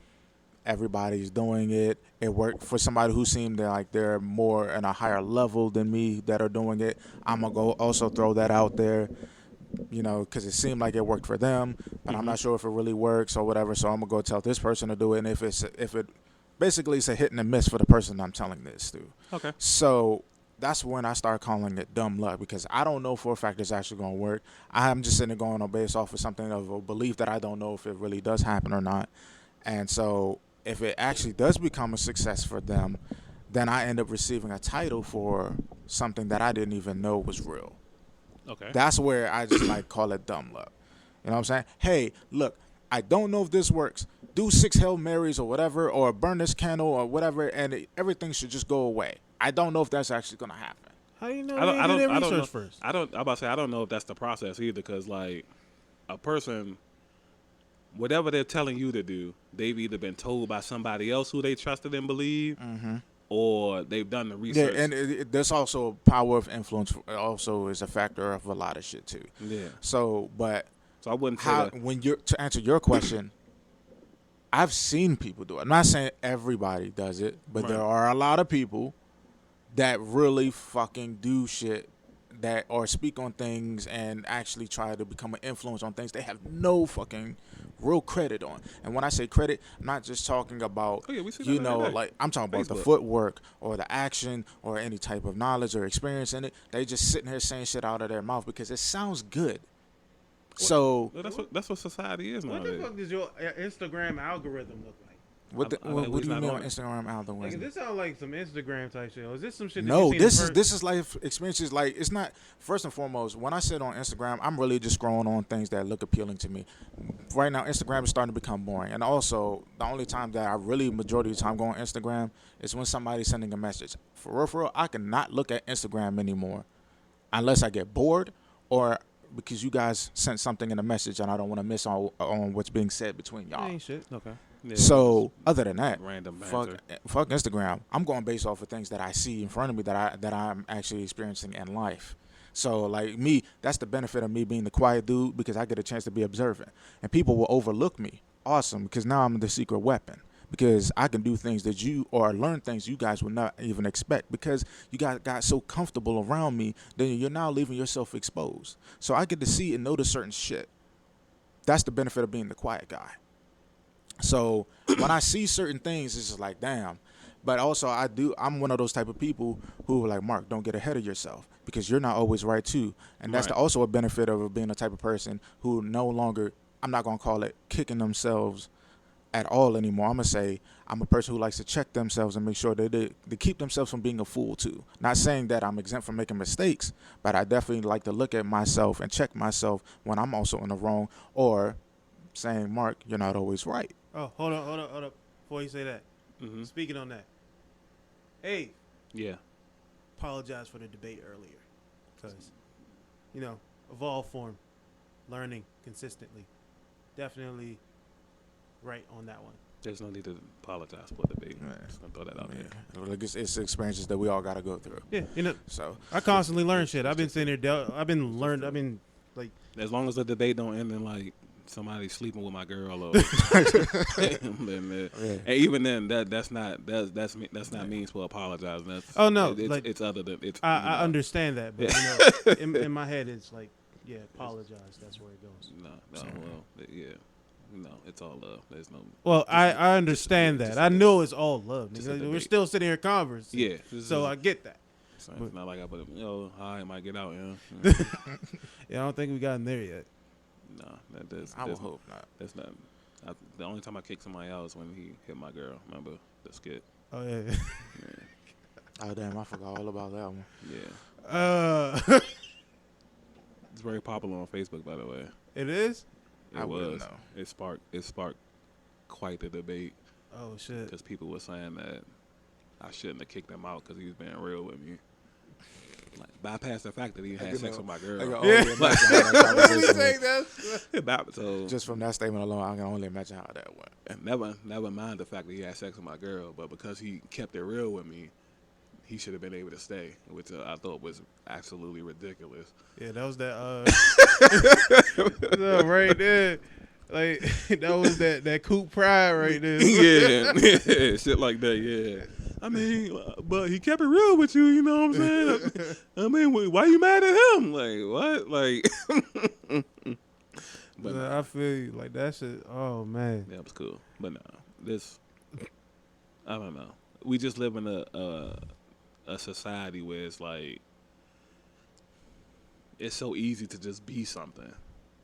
everybody's doing it. It worked for somebody who seemed like they're more in a higher level than me that are doing it. I'm going to go also throw that out there, you know, because it seemed like it worked for them, but I'm not sure if it really works or whatever. So I'm going to go tell this person to do it. And if it basically it's a hit and a miss for the person I'm telling this to. Okay. So that's when I start calling it dumb luck, because I don't know for a fact it's actually going to work. I'm just sitting there going on based off of something of a belief that I don't know if it really does happen or not. And so if it actually does become a success for them, then I end up receiving a title for something that I didn't even know was real. Okay. That's where I just like call it dumb luck. You know what I'm saying? Hey, look, I don't know if this works. Do 6 Hail Marys or whatever, or burn this candle or whatever, and everything should just go away. I don't know if that's actually gonna happen. How do you know? I don't. They I did don't. that I don't know. research first. I'm about to say I don't know if that's the process either, because like a person, whatever they're telling you to do, they've either been told by somebody else who they trusted and believed, or they've done the Yeah, research. and there's also power of influence. Also, is a factor of a lot of shit too. Yeah. So, but So I wouldn't say how that. when you're to answer your question, I've seen people do it. I'm not saying everybody does it, but there Right. are a lot of people that really fucking do shit that or speak on things and actually try to become an influence on things they have no fucking real credit on. And when I say credit, I'm not just talking about Oh, yeah, we see you that know every day. like I'm talking about the Facebook. footwork or the action or any type of knowledge or experience in it. They just sitting here saying shit out of their mouth because it sounds good. So Well, that's what society is What the nowadays. fuck does your Instagram algorithm look like? what I what think do he's you not mean on on it. Instagram algorithm? Like, this sounds like some Instagram type shit. Or is this some shit? That No, you seen this in is person? this is life experiences. Like it's not. First and foremost, when I sit on Instagram, I'm really just scrolling on things that look appealing to me. Right now, Instagram is starting to become boring, and also the only time that I really majority of the time go on Instagram is when somebody's sending a message. For real, I cannot look at Instagram anymore unless I get bored or because you guys sent something in a message and I don't want to miss on what's being said between y'all. Ain't shit. Okay. Yeah, So other than that, random fuck banter. Instagram. I'm going based off of things that I see in front of me that I'm actually experiencing in life. So like me, that's the benefit of me being the quiet dude because I get a chance to be observant, and people will overlook me. Awesome, because now I'm the secret weapon because I can do things that you or learn things you guys would not even expect because you guys got so comfortable around me. Then you're now leaving yourself exposed. So I get to see and notice certain shit. That's the benefit of being the quiet guy. So when I see certain things, it's just like, damn. But also, I'm one of those type of people who are like, Mark, don't get ahead of yourself because you're not always right too. And that's Right. also a benefit of being a type of person who no longer, I'm not going to call it kicking themselves at all anymore. I'm going to say I'm a person who likes to check themselves and make sure that they keep themselves from being a fool too. Not saying that I'm exempt from making mistakes, but I definitely like to look at myself and check myself when I'm also in the wrong or saying, Mark, you're not always right. Oh, hold up. Before you say that, Mm-hmm. speaking on that, hey, Yeah. apologize for the debate earlier, because evolve form, learning consistently, definitely right on that one. There's no need to apologize for the debate. Yeah. Just gonna throw that out there. Yeah. Like it's experiences that we all got to go through. Yeah, So I constantly learn shit. I've been sitting there, I've been As long as the debate don't end in like somebody sleeping with my girl, or then, yeah. and even then, that's not means for apologizing. That's, Oh, no, it's, like, it's other than it's. I understand that, but in my head it's like, yeah, apologize. That's where it goes. No, well, yeah, no, it's all love. There's no. Well, I understand just that. a I debate. know it's all love. Just a Nigga. We're debate. still sitting here conversing. Yeah, this So is- I get that. so it's not like I put I might get out. Yeah, Yeah, I don't think we gotten there yet. no, that's I would hope not. that's not. The only time I kicked somebody out was when he hit my girl. Remember the skit? Oh yeah. Yeah, Oh damn, I forgot all about that one. yeah. It's very popular on Facebook, by the way. It is. It I wouldn't was. know. It sparked quite the debate Oh shit. because people were saying that I shouldn't have kicked him out because he was being real with me. Like bypass the fact that he had you sex know, with my I girl. can Yeah. only imagine how that conversation went. So Just from that statement alone, I can only imagine how that went. and never mind the fact that he had sex with my girl, but because he kept it real with me, he should have been able to stay, which I thought was absolutely ridiculous. Yeah, that was that. that right there. Like that was that coop pride right there. yeah, shit like that. Yeah, I mean, but he kept it real with you. You know what I'm saying? I mean, why you mad at him? Like what? Like, but Yeah, I feel you. Like that shit. Oh man. that was cool. But no, this, I don't know. We just live in a society where it's like it's so easy to just be something,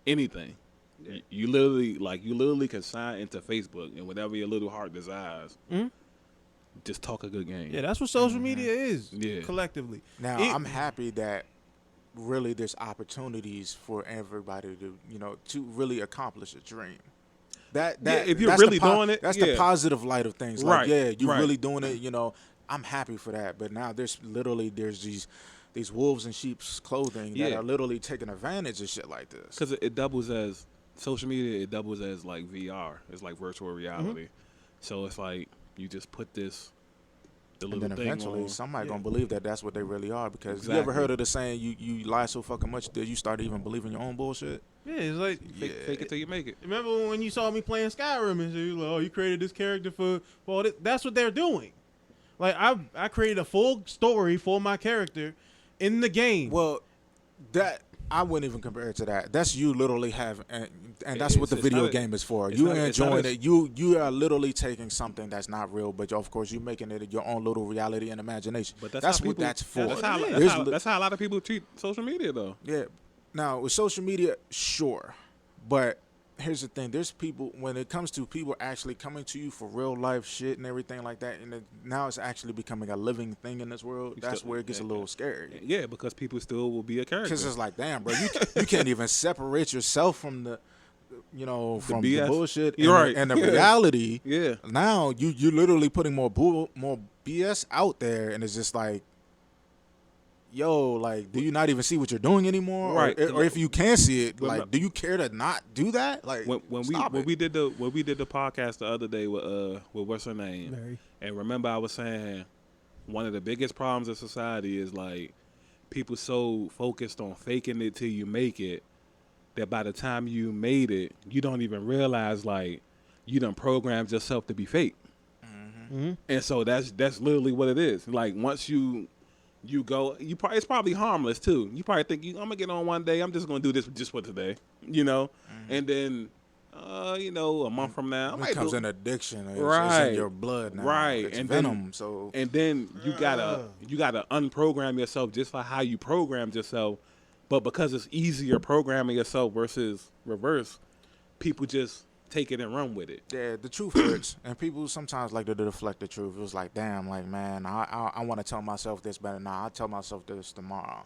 anything. Yeah. You literally can sign into Facebook and whatever your little heart desires, Mhm. just talk a good game. Yeah, that's what social media is. Yeah. Collectively. Now I'm happy that really there's opportunities for everybody to really accomplish a dream. That if you're that's really the doing it, that's yeah. the positive light of things. Right, Like, yeah, you're right. really doing it. I'm happy for that. But now there's these wolves in sheep's clothing that Yeah. are literally taking advantage of shit like this. Because it doubles as social media. It doubles as like VR. It's like virtual reality. So it's like you just put the And little then thing eventually on. somebody gonna believe that that's what they really are. Because you Exactly. ever heard of the saying, you lie so fucking much that you start even believing your own bullshit? Yeah, it's like Fake it till you make it. remember when you saw me playing Skyrim and you like, oh, you created this character for well, that's what they're doing. Like I created a full story for my character in the game. Well, that I wouldn't even compare it to that. That's you literally have, and that's what the It's video not a- game is for. it's You not- it's not enjoying a- it. You are literally taking something that's not real, but of course you making it your own little reality and imagination. But that's that's how what people, that's for. That's how, There's li- that's how a lot of people treat social media, though. Yeah. Now with social media, sure, but here's the thing: there's people when it comes to people actually coming to you for real life shit and everything like that, and now it's actually becoming a living thing in this world. That's where it gets a little scary. Yeah, because people still will be a character. Because it's like, damn, bro, you can't even separate yourself from from the BS. bullshit You're right. and the Yeah. reality. Yeah. Now you're literally putting more BS out there, and it's just like, yo, like, do you not even see what you're doing anymore? Right. Or if you can see it, Well, like, do you care to not do that? Like, when stop it. we did the podcast the other day with what's her name, Mary. and remember I was saying one of the biggest problems in society is like people so focused on faking it till you make it that by the time you made it, you don't even realize like you done programmed yourself to be fake. Mm-hmm. And so that's literally what it is. Like once you go, it's probably harmless too. You probably think I'm gonna get on one day. I'm just gonna do this just for today, And then, a month from now, I It might becomes do- an addiction. It's Right. in your blood now. Right. It's And venom. then- So and then you gotta unprogram yourself just for how you programmed yourself. But because it's easier programming yourself versus reverse, people just take it and run with it. yeah, the truth hurts, and people sometimes like to deflect the truth. It was like, damn, like, man, I want to tell myself this better. Nah, I'll tell myself this tomorrow.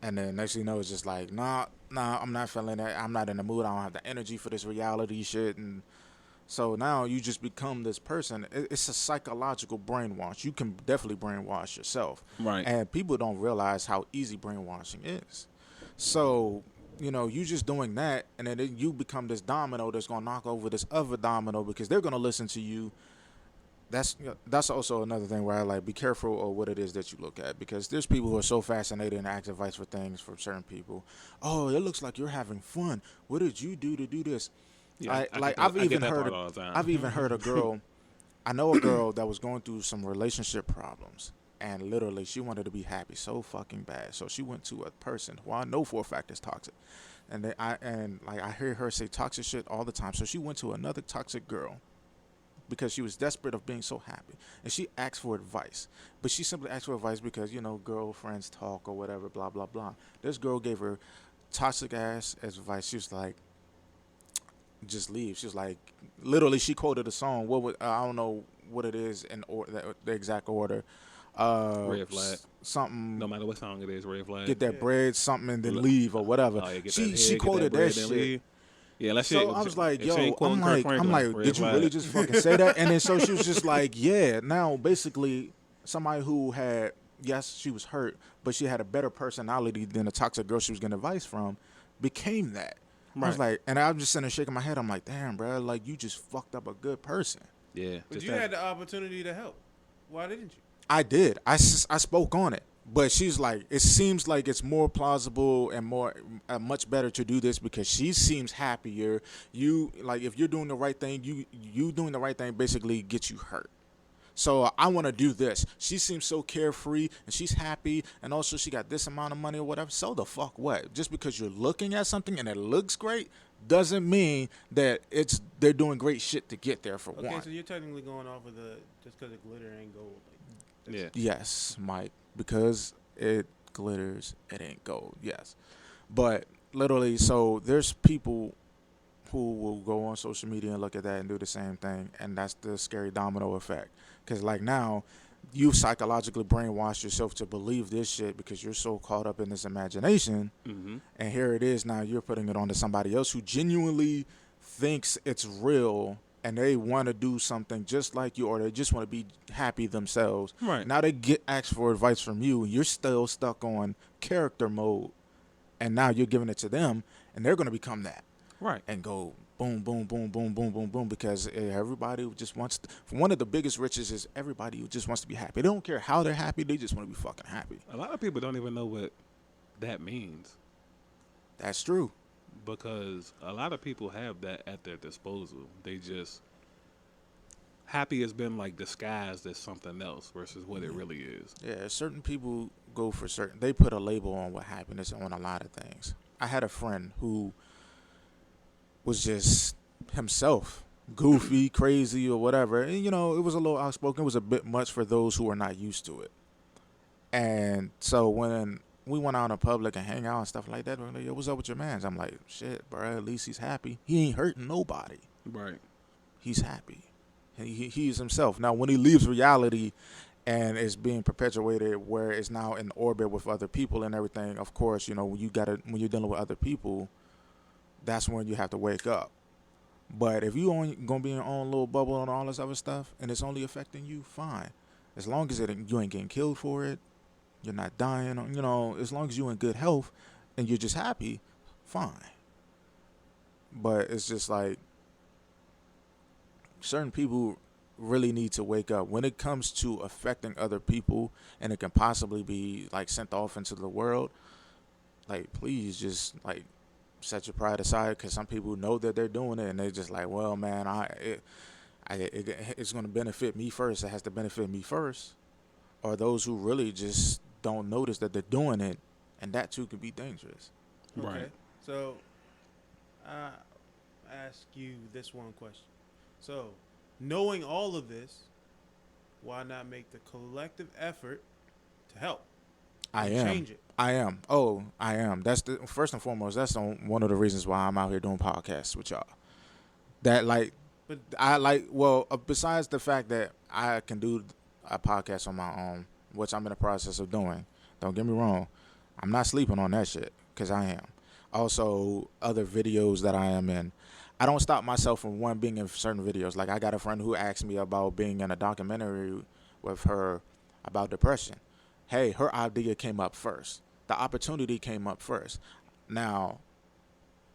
And then next thing you know, it's just like, nah, I'm not feeling that. I'm not in the mood. I don't have the energy for this reality shit. And so now you just become this person. It's a psychological brainwash. You can definitely brainwash yourself. Right. And people don't realize how easy brainwashing is. So, you just doing that, and then you become this domino that's going to knock over this other domino because they're going to listen to you. That's also another thing where I like be careful of what it is that you look at, because there's people who are so fascinated and ask advice for things from certain people. Oh, it looks like you're having fun. What did you do to do this? Yeah, I've I get even that heard part all the time. I've even heard a girl. I know a girl that was going through some relationship problems, and literally she wanted to be happy so fucking bad. So she went to a person who I know for a fact is toxic, and I hear her say toxic shit all the time. So she went to another toxic girl because she was desperate of being so happy, and she asked for advice. But she simply asked for advice because girlfriends talk or whatever, blah blah blah. This girl gave her toxic ass advice. She was like, just leave. She was like, literally, she quoted a song. I don't know what it is in the exact order. Red flag. Something. No matter what song it is, red flag. Get that bread, something, and then leave or whatever. Oh, yeah, get she that she head, get quoted bread, that then shit. leave. Yeah, let's So I was like, yo, I'm Franklin, like, red did you flag. really just fucking say that? And then so she was just like, yeah. Now basically, somebody who had, yes, she was hurt, but she had a better personality than the toxic girl she was getting advice from, became that. I was like, and I'm just sitting there shaking my head. I'm like, damn, bro, like you just fucked up a good person. Yeah. But just you that. had the opportunity to help. Why didn't you? I did. I spoke on it. But she's like, it seems like it's more plausible and much better to do this because she seems happier. You like, if you're doing the right thing, you doing the right thing basically gets you hurt. So I want to do this. She seems so carefree and she's happy, and also she got this amount of money or whatever. So the fuck what? Just because you're looking at something and it looks great doesn't mean that they're doing great shit to get there for Okay, one. so you're technically going off of just because the glitter ain't gold. Yeah. Yes, Mike, because it glitters, it ain't gold. Yes, but literally, so there's people who will go on social media and look at that and do the same thing, and that's the scary domino effect. Because like now, you've psychologically brainwashed yourself to believe this shit because you're so caught up in this imagination, and here it is now you're putting it onto somebody else who genuinely thinks it's real and they want to do something just like you, or they just want to be happy themselves. Right. Now they get asked for advice from you, and you're still stuck on character mode, and now you're giving it to them, and they're going to become that. Right. And go boom, boom, boom, boom, boom, boom, boom, because everybody just wants to, one of the biggest riches is everybody who just wants to be happy. They don't care how they're happy. They just want to be fucking happy. A lot of people don't even know what that means, That's true. because a lot of people have that at their disposal. They just, happy has been like disguised as something else versus what it really is. Yeah, certain people go for certain, they put a label on what happiness on a lot of things. I had a friend who was just himself, goofy, crazy, or whatever. And, you know, it was a little outspoken. It was a bit much for those who are not used to it. And so when we went out in public and hang out and stuff like that, we're like, yo, what's up with your mans? I'm like, shit, bro, at least he's happy. He ain't hurting nobody. Right. He's happy. He's himself. Now, when he leaves reality and is being perpetuated where it's now in orbit with other people and everything, of course, you know, when you're dealing with other people, that's when you have to wake up. But if you only gonna be in your own little bubble and all this other stuff, and it's only affecting you, fine. As long as you ain't getting killed for it, you're not dying, you know, as long as you're in good health and you're just happy, fine. But it's just like, certain people really need to wake up when it comes to affecting other people, and it can possibly be like sent off into the world. Like, please just like set your pride aside, because some people know that they're doing it and they're just like, well, man, it's going to benefit me first. It has to benefit me first. Or those who really just don't notice that they're doing it, and that too could be dangerous. Okay. Right. So, I ask you this one question. So, knowing all of this, why not make the collective effort to help? Change it. I am. Oh, I am. That's the first and foremost. That's one of the reasons why I'm out here doing podcasts with y'all. That like, But I like. Well, besides the fact that I can do a podcast on my own, which I'm in the process of doing. Don't get me wrong. I'm not sleeping on that shit, because I am. Also, other videos that I am in. I don't stop myself from being in certain videos. Like, I got a friend who asked me about being in a documentary with her about depression. Hey, her idea came up first. The opportunity came up first. Now,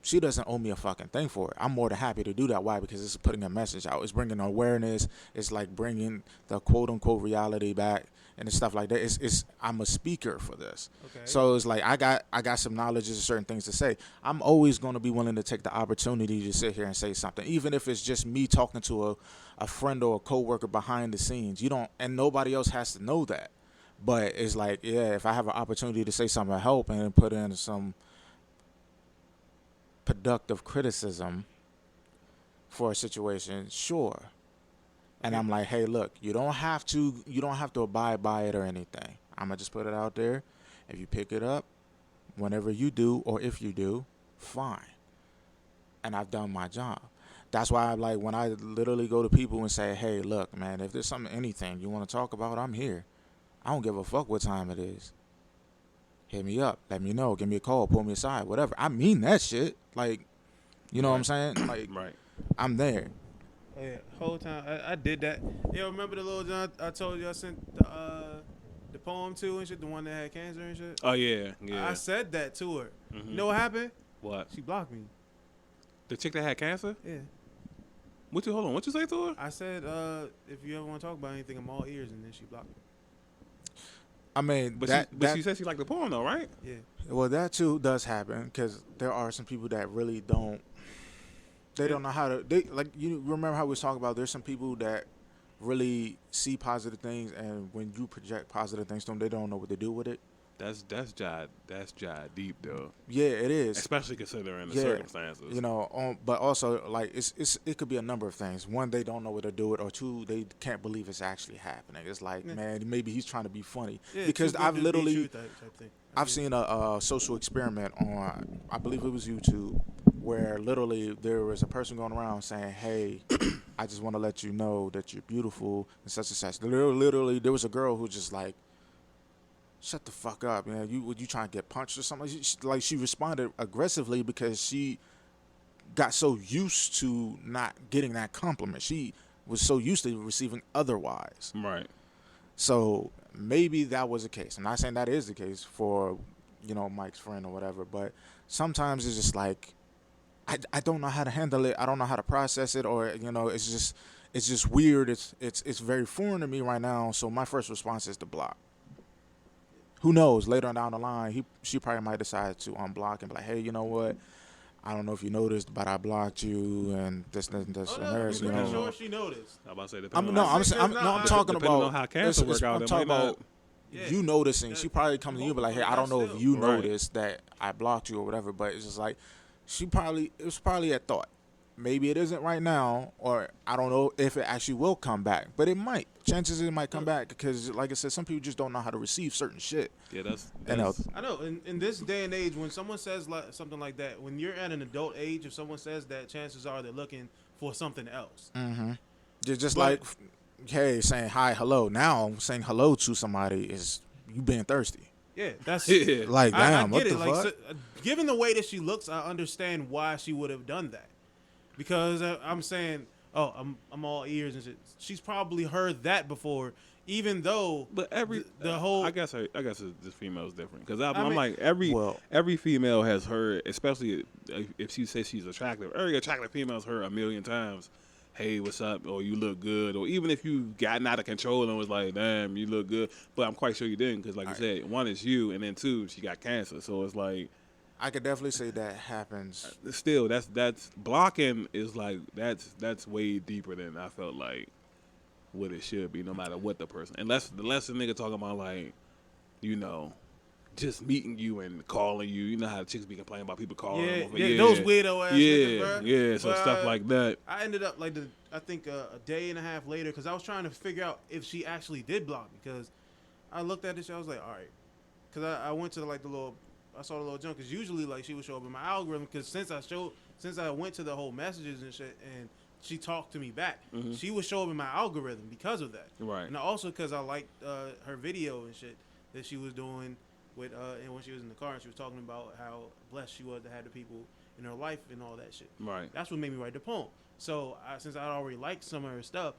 she doesn't owe me a fucking thing for it. I'm more than happy to do that. Why? Because it's putting a message out. It's bringing awareness. It's like bringing the quote-unquote reality back and stuff like that. I'm a speaker for this. okay. So it's like I got some knowledge and certain things to say. I'm always going to be willing to take the opportunity to sit here and say something, even if it's just me talking to a friend or a coworker behind the scenes. And nobody else has to know that. But it's like, yeah, if I have an opportunity to say something to help and put in some productive criticism for a situation, sure. And I'm like, hey, look, you don't have to abide by it or anything. I'm gonna just put it out there. If you pick it up, whenever you do, or if you do, fine. And I've done my job. That's why I like when I literally go to people and say, hey, look, man, if there's anything you want to talk about, I'm here. I don't give a fuck what time it is. Hit me up. Let me know. Give me a call. Pull me aside. Whatever. I mean that shit. Like, you know what I'm saying? Like, Right. I'm there. Oh, yeah, whole time I did that. Yo, remember the little John I told you I sent the poem to and shit, the one that had cancer and shit? Oh yeah, yeah. I said that to her. Mhm. You know what happened? What? She blocked me. The chick that had cancer? Yeah. Hold on. What you say to her? I said, if you ever want to talk about anything, I'm all ears, and then she blocked me. I mean, But she said she liked the poem though, right? Yeah. well, that too does happen, because there are some people that really don't. They don't know how to. They like, you remember how we was talking about. There's some people that really see positive things, and when you project positive things to them, they don't know what to do with it. That's jive deep though. Yeah, it is. Especially considering the Yeah. circumstances. You know, but also like it could be a number of things. One, they don't know what to do with, or two, they can't believe it's actually happening. It's like, Yeah. man, maybe he's trying to be funny, Yeah, because too good I've to be literally true type thing. I've seen a social experiment on, I believe it was YouTube, where literally there was a person going around saying, "Hey, I just want to let you know that you're beautiful and such and such." Literally, there was a girl who just like, "Shut the fuck up, man! You trying to get punched or something?" She responded aggressively because she got so used to not getting that compliment. She was so used to receiving otherwise. Right. So maybe that was the case. I'm not saying that is the case for, Mike's friend or whatever, but sometimes it's just like I don't know how to handle it. I don't know how to process it, or it's just weird. It's very foreign to me right now. So my first response is to block. Who knows? Later on down the line, she probably might decide to unblock and be like, "Hey, you know what? I don't know if you noticed, but I blocked you and this and this and that." I'm sure she noticed. I'm about to say I'm talking depending about on how cancer work out. I'm talking about you noticing. She probably comes to you and be like, "Hey, I don't know if you Right. noticed that I blocked you or whatever," but it's just like it was probably a thought. Maybe it isn't right now, or I don't know if it actually will come back, but it might. Chances it might come back because, like I said, some people just don't know how to receive certain shit. Yeah, that's I know. In this day and age, when someone says something like that, when you're at an adult age, if someone says that, chances are they're looking for something else. Mm-hmm. Just like, hey, saying hi, hello. Now saying hello to somebody is you being thirsty. Yeah, that's like, damn, I what get it. the Like, fuck? Given the way that she looks, I understand why she would have done that. Because I'm saying, I'm all ears and shit. She's probably heard that before, even though. But the whole. I guess this female is different because I'm mean, like every female has heard, especially if she says she's attractive. Every attractive female's heard a million times, "Hey, what's up?" or "You look good," or even if you gotten out of control and was like, "Damn, you look good," but I'm quite sure you didn't because, like you said, one is you, and then two, she got cancer. So it's like. I could definitely say that happens. Still, that's blocking is like that's way deeper than I felt like what it should be, no matter what the person. Unless the nigga talking about like, just meeting you and calling you. You know how the chicks be complaining about people calling them. Yeah, those weirdo ass niggas, bro. Yeah, so stuff like that. I ended up like I think a day and a half later because I was trying to figure out if she actually did block me because I looked at this shit, I was like, all right, because I went to I saw the little junk because usually like she would show up in my algorithm because since I went to the whole messages and shit and she talked to me back, she would show up in my algorithm because of that. Right. And also because I liked her video and shit that she was doing with and when she was in the car and she was talking about how blessed she was to have the people in her life and all that shit. Right. That's what made me write the poem. So since I already liked some of her stuff,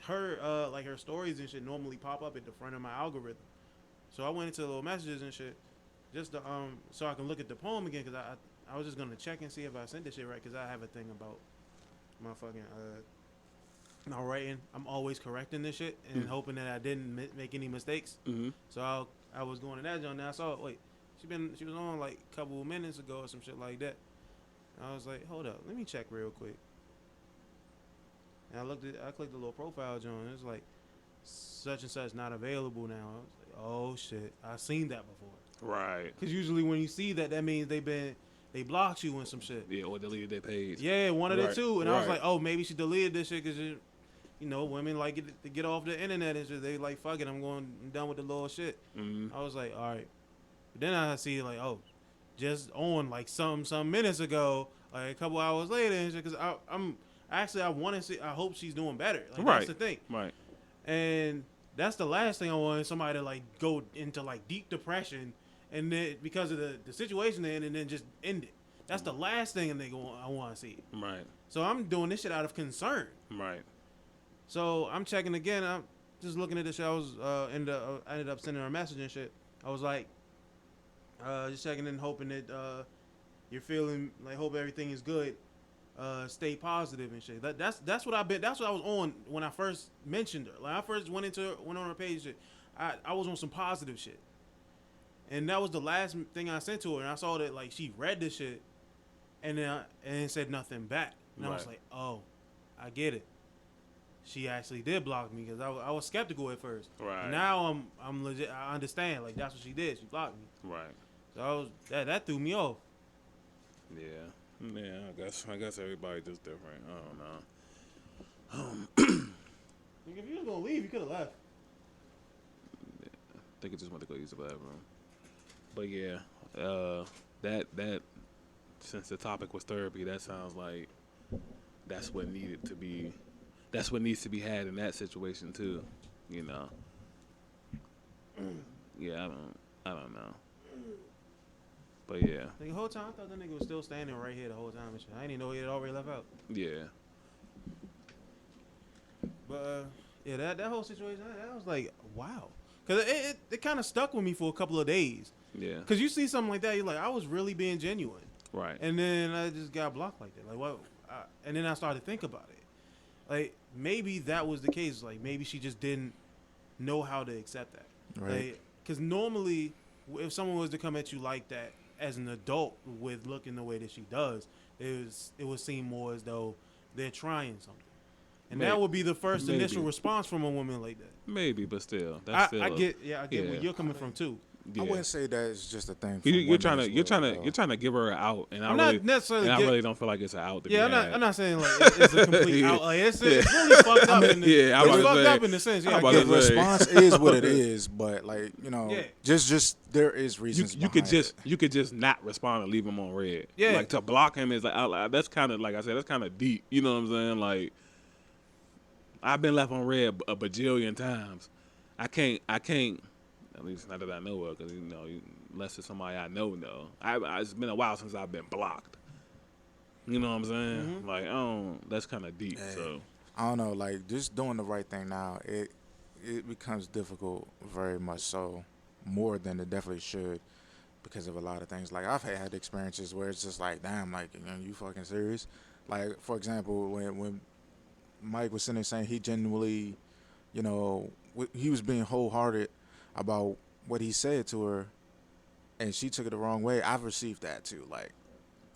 her like her stories and shit normally pop up at the front of my algorithm. So I went into the little messages and shit. Just to, so I can look at the poem again because I was just gonna check and see if I sent this shit right because I have a thing about my fucking not writing. I'm always correcting this shit and hoping that I didn't make any mistakes. Mm-hmm. So I was going to that joint. Now I saw wait, she was on like a couple of minutes ago or some shit like that. And I was like, hold up, let me check real quick. And I clicked the little profile joint. It was like such and such not available now. I was like, oh shit, I've seen that before. Right. Because usually when you see that, that means they blocked you and some shit. Yeah, or deleted their page. Yeah, one of the two. And I was Right. like, oh, maybe she deleted this shit because, women like to get off the internet and shit. They like, fuck it, I'm done with the little shit. Mm-hmm. I was like, all right. But then I see like, oh, just on like some minutes ago, like a couple hours later and shit. Because I want to see, I hope she's doing better. Like, Right. That's the thing. Right. And that's the last thing I want, somebody to like go into like deep depression and then because of the situation they're in and then just end it. That's the last thing I want to see. Right. So I'm doing this shit out of concern. Right. So I'm checking again. I'm just looking at this shit. I ended up sending her a message and shit. I was like, just checking in, hoping that you're feeling like, hope everything is good. Stay positive and shit. That's what That's what I was on when I first mentioned her. Like I first went on her page. Shit. I was on some positive shit, and that was the last thing I sent to her. And I saw that like she read this shit, and then said nothing back. And I was like, oh, I get it. She actually did block me because I was skeptical at first. Right. Now I'm legit. I understand. Like that's what she did. She blocked me. Right. So that threw me off. Yeah. Yeah, I guess everybody just different. I don't know. If you was gonna leave, you could have left. I think I just went to go use the bathroom. But yeah, that since the topic was therapy, that sounds like that's what needed to be. That's what needs to be had in that situation too. You know. Yeah, I don't know. But yeah. Like, the whole time I thought that nigga was still standing right here the whole time and shit. I didn't even know he had already left out. Yeah. But yeah, that whole situation, that was like, wow. Cause it kind of stuck with me for a couple of days. Yeah. Cause you see something like that, you're like, I was really being genuine. Right. And then I just got blocked like that. Like, what? And then I started to think about it. Like, maybe that was the case. Like, maybe she just didn't know how to accept that. Right. Because normally, if someone was to come at you like that as an adult with looking the way that she does, it would seem more as though they're trying something. And that would be the first initial response from a woman like that. Maybe, but still, that's I get where you're coming from too. Yeah. I wouldn't say that it's just a thing. You're trying to give her an out, and I really don't feel like it's an out. I'm not saying like it's a complete out. Like it's really fucked up. It's fucked up in the sense. Yeah, the response is what it is, but like just there is reasons. You could just not respond and leave him on red. Yeah, like to block him is like that's kind of like I said, that's kind of deep. You know what I'm saying? Like I've been left on red a bajillion times. I can't. At least not that I know of, because unless it's somebody I know. It's been a while since I've been blocked. You know what I'm saying? Mm-hmm. Like, that's kind of deep. Hey, so I don't know. Like, just doing the right thing now, it becomes difficult, very much so, more than it definitely should, because of a lot of things. Like, I've had experiences where it's just like, damn, like, you fucking serious? Like, for example, when Mike was sitting there saying he genuinely, he was being wholehearted about what he said to her, and she took it the wrong way. I've received that too. Like,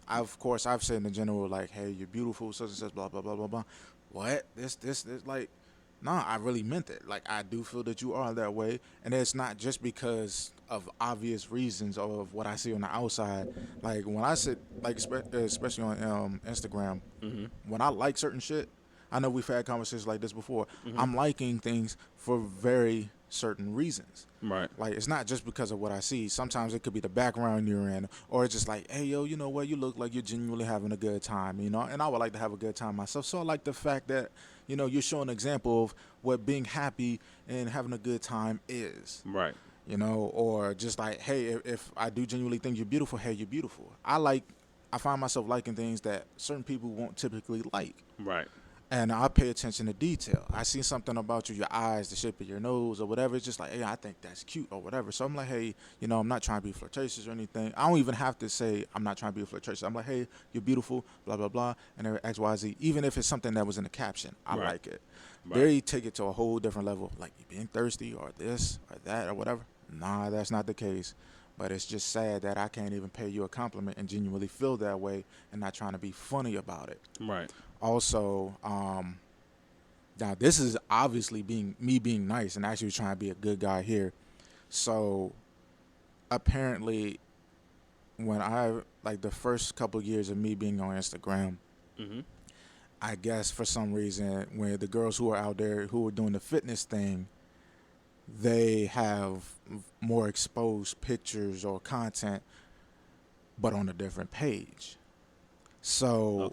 I've said in the general, like, hey, you're beautiful, such and such, blah blah blah blah blah. What? This like, nah, I really meant it. Like, I do feel that you are that way, and it's not just because of obvious reasons of what I see on the outside. Like, when I sit, like, especially on Instagram, when I like certain shit, I know we've had conversations like this before. I'm liking things for very certain reasons. Right. Like, it's not just because of what I see. Sometimes it could be the background you're in, or it's just like, hey, yo, you know what? You look like you're genuinely having a good time, And I would like to have a good time myself. So I like the fact that, you're showing an example of what being happy and having a good time is. Right. Or just like, hey, if I do genuinely think you're beautiful, hey, you're beautiful. I find myself liking things that certain people won't typically like. Right. And I pay attention to detail. I see something about you, your eyes, the shape of your nose, or whatever. It's just like, hey, I think that's cute, or whatever. So I'm like, hey, I'm not trying to be flirtatious or anything. I don't even have to say I'm not trying to be flirtatious. I'm like, hey, you're beautiful, blah, blah, blah, and X, Y, Z. Even if it's something that was in the caption, I like it. Right. They take it to a whole different level, like you being thirsty or this or that or whatever. Nah, that's not the case. But it's just sad that I can't even pay you a compliment and genuinely feel that way and not trying to be funny about it. Right. Also, now this is obviously me being nice and actually trying to be a good guy here. So apparently when the first couple of years of me being on Instagram, I guess for some reason when the girls who are out there who are doing the fitness thing, they have more exposed pictures or content, but on a different page. So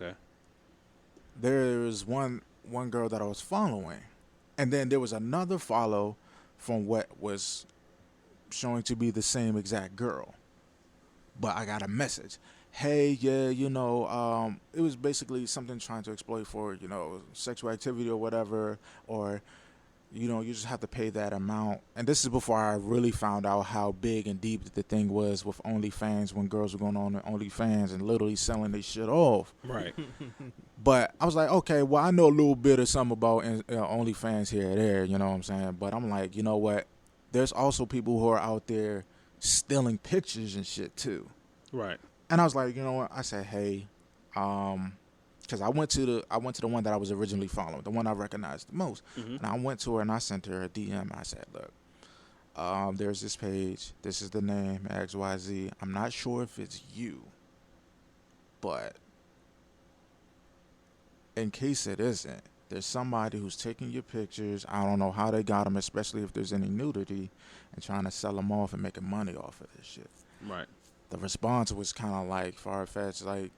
there's one girl that I was following, and then there was another follow from what was showing to be the same exact girl. But I got a message. Hey, yeah, it was basically something trying to exploit for, sexual activity or whatever, or, you just have to pay that amount. And this is before I really found out how big and deep the thing was with OnlyFans, when girls were going on OnlyFans and literally selling their shit off. Right. But I was like, okay, well, I know a little bit of something about OnlyFans here or there, you know what I'm saying? But I'm like, you know what? There's also people who are out there stealing pictures and shit too. Right. And I was like, you know what? I said, hey, because I went to the one that I was originally following, the one I recognized the most. And I went to her and I sent her a DM. I said, look, there's this page. This is the name, XYZ. I'm not sure if it's you, but in case it isn't, there's somebody who's taking your pictures. I don't know how they got them, especially if there's any nudity, and trying to sell them off and making money off of this shit. Right. the response was kind of like far-fetched, like,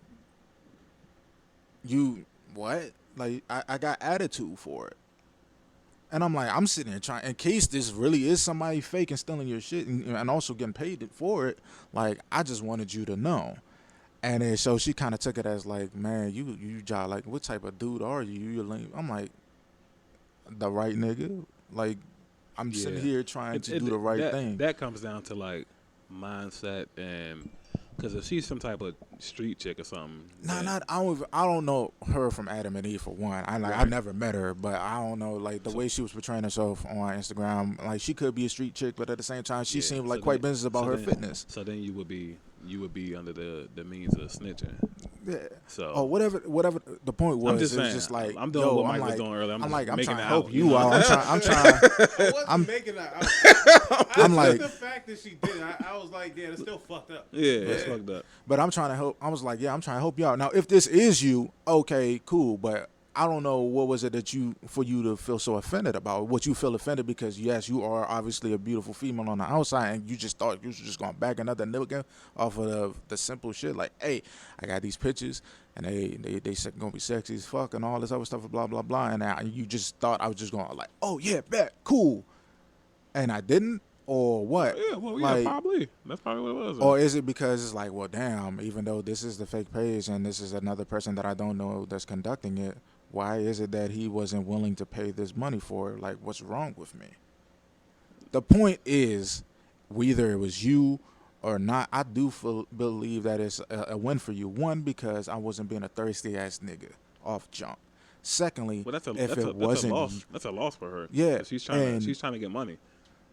you, what? Like, I got attitude for it. And I'm like, I'm sitting here trying, in case this really is somebody fake and stealing your shit and also getting paid for it, like, I just wanted you to know. And then so she kind of took it as like, man, you Jai, like, what type of dude are you? You're lame. I'm like, the right nigga? Like, I'm sitting here trying to do the right thing. That comes down to, like, mindset and... Because if she's some type of street chick or something, I don't know her from Adam and Eve for one. I never met her, but I don't know like the way she was portraying herself on Instagram. Like she could be a street chick, but at the same time, she seemed like quite business about her fitness. So then you would be under the means of snitching. Yeah. So whatever. The point was, I'm just saying, it was just like I'm doing what Mike was doing earlier. I'm trying to to help you out. I'm trying. I wasn't making that. I'm like the fact that she did. I was like, yeah, it's still fucked up. Yeah, it's fucked up. But I'm trying to help. I was like, yeah, I'm trying to help you out. Now, if this is you, okay, cool. But I don't know what was it that for you to feel so offended about. What you feel offended because yes, you are obviously a beautiful female on the outside, and you just thought you was just gonna back another nigga off of the simple shit like, hey, I got these pictures and they gonna be sexy as fuck and all this other stuff, blah blah blah, and you just thought I was just gonna like, oh yeah, bet, cool, and I didn't. Or what? Yeah, well, yeah, probably. That's probably what it was. Or is it because it's like, well, damn, even though this is the fake page and this is another person that I don't know that's conducting it, why is it that he wasn't willing to pay this money for it? Like, what's wrong with me? The point is, whether it was you or not, I do believe that it's a win for you. One, because I wasn't being a thirsty-ass nigga off jump. Secondly, well, that's a loss for her. Yeah. She's trying to get money.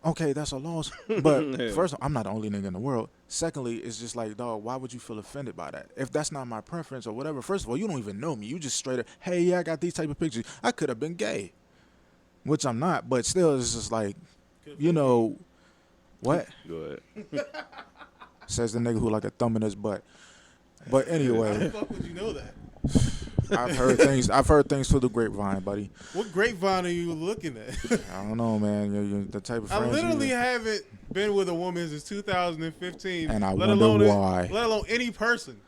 Okay, that's a loss. But first, I'm not the only nigga in the world. Secondly, it's just like, dog, why would you feel offended by that? If that's not my preference or whatever, first of all, you don't even know me. You just straight up, hey, yeah, I got these type of pictures. I could have been gay, which I'm not. But still, it's just like, you know, what? Go ahead. Says the nigga who like a thumb in his butt. But anyway. How the fuck would you know that? I've heard things through the grapevine, buddy. What grapevine are you looking at? I don't know, man. You're the type of friends. I literally haven't been with a woman since 2015, and I wonder why. Let alone any person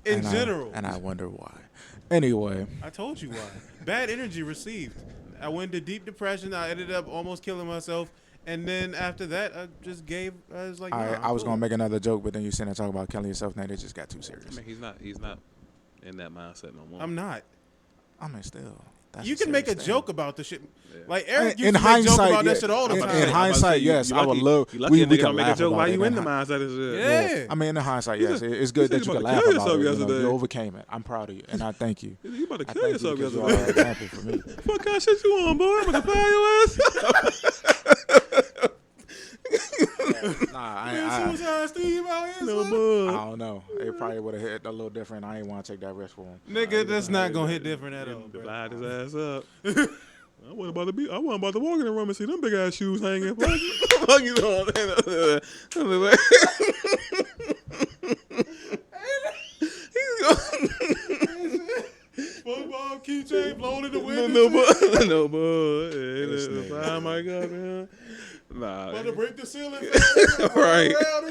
in general. And I wonder why. Anyway, I told you why. Bad energy received. I went into deep depression. I ended up almost killing myself. And then after that, I was like, I was gonna make another joke, but then you said and talk about killing yourself. Now it just got too serious. I mean, he's not in that mindset no more. I'm not. I mean, still. You can make a joke about the shit. Yeah. Like Eric used to make joke about that shit all the time. In hindsight, yes, I would love. We can make a joke while you in the mindset. Yeah. I mean, in hindsight, yes, it's good that you can laugh about it. You overcame it. I'm proud of you, and I thank you. You about to kill yourself yesterday. You are an example for me. What kind of shit you on, boy? I'm gonna fire your ass. I don't know. It probably would have hit a little different. I ain't want to take that risk for him. Nigga, that's not gonna hit different at all. Divide his ass up. I wasn't about to walk in the room and see them big ass shoes hanging. Fuck you doing? SpongeBob keychain blown in the wind. No boy. Oh my god, man. Nah. About to break the ceiling. Right. That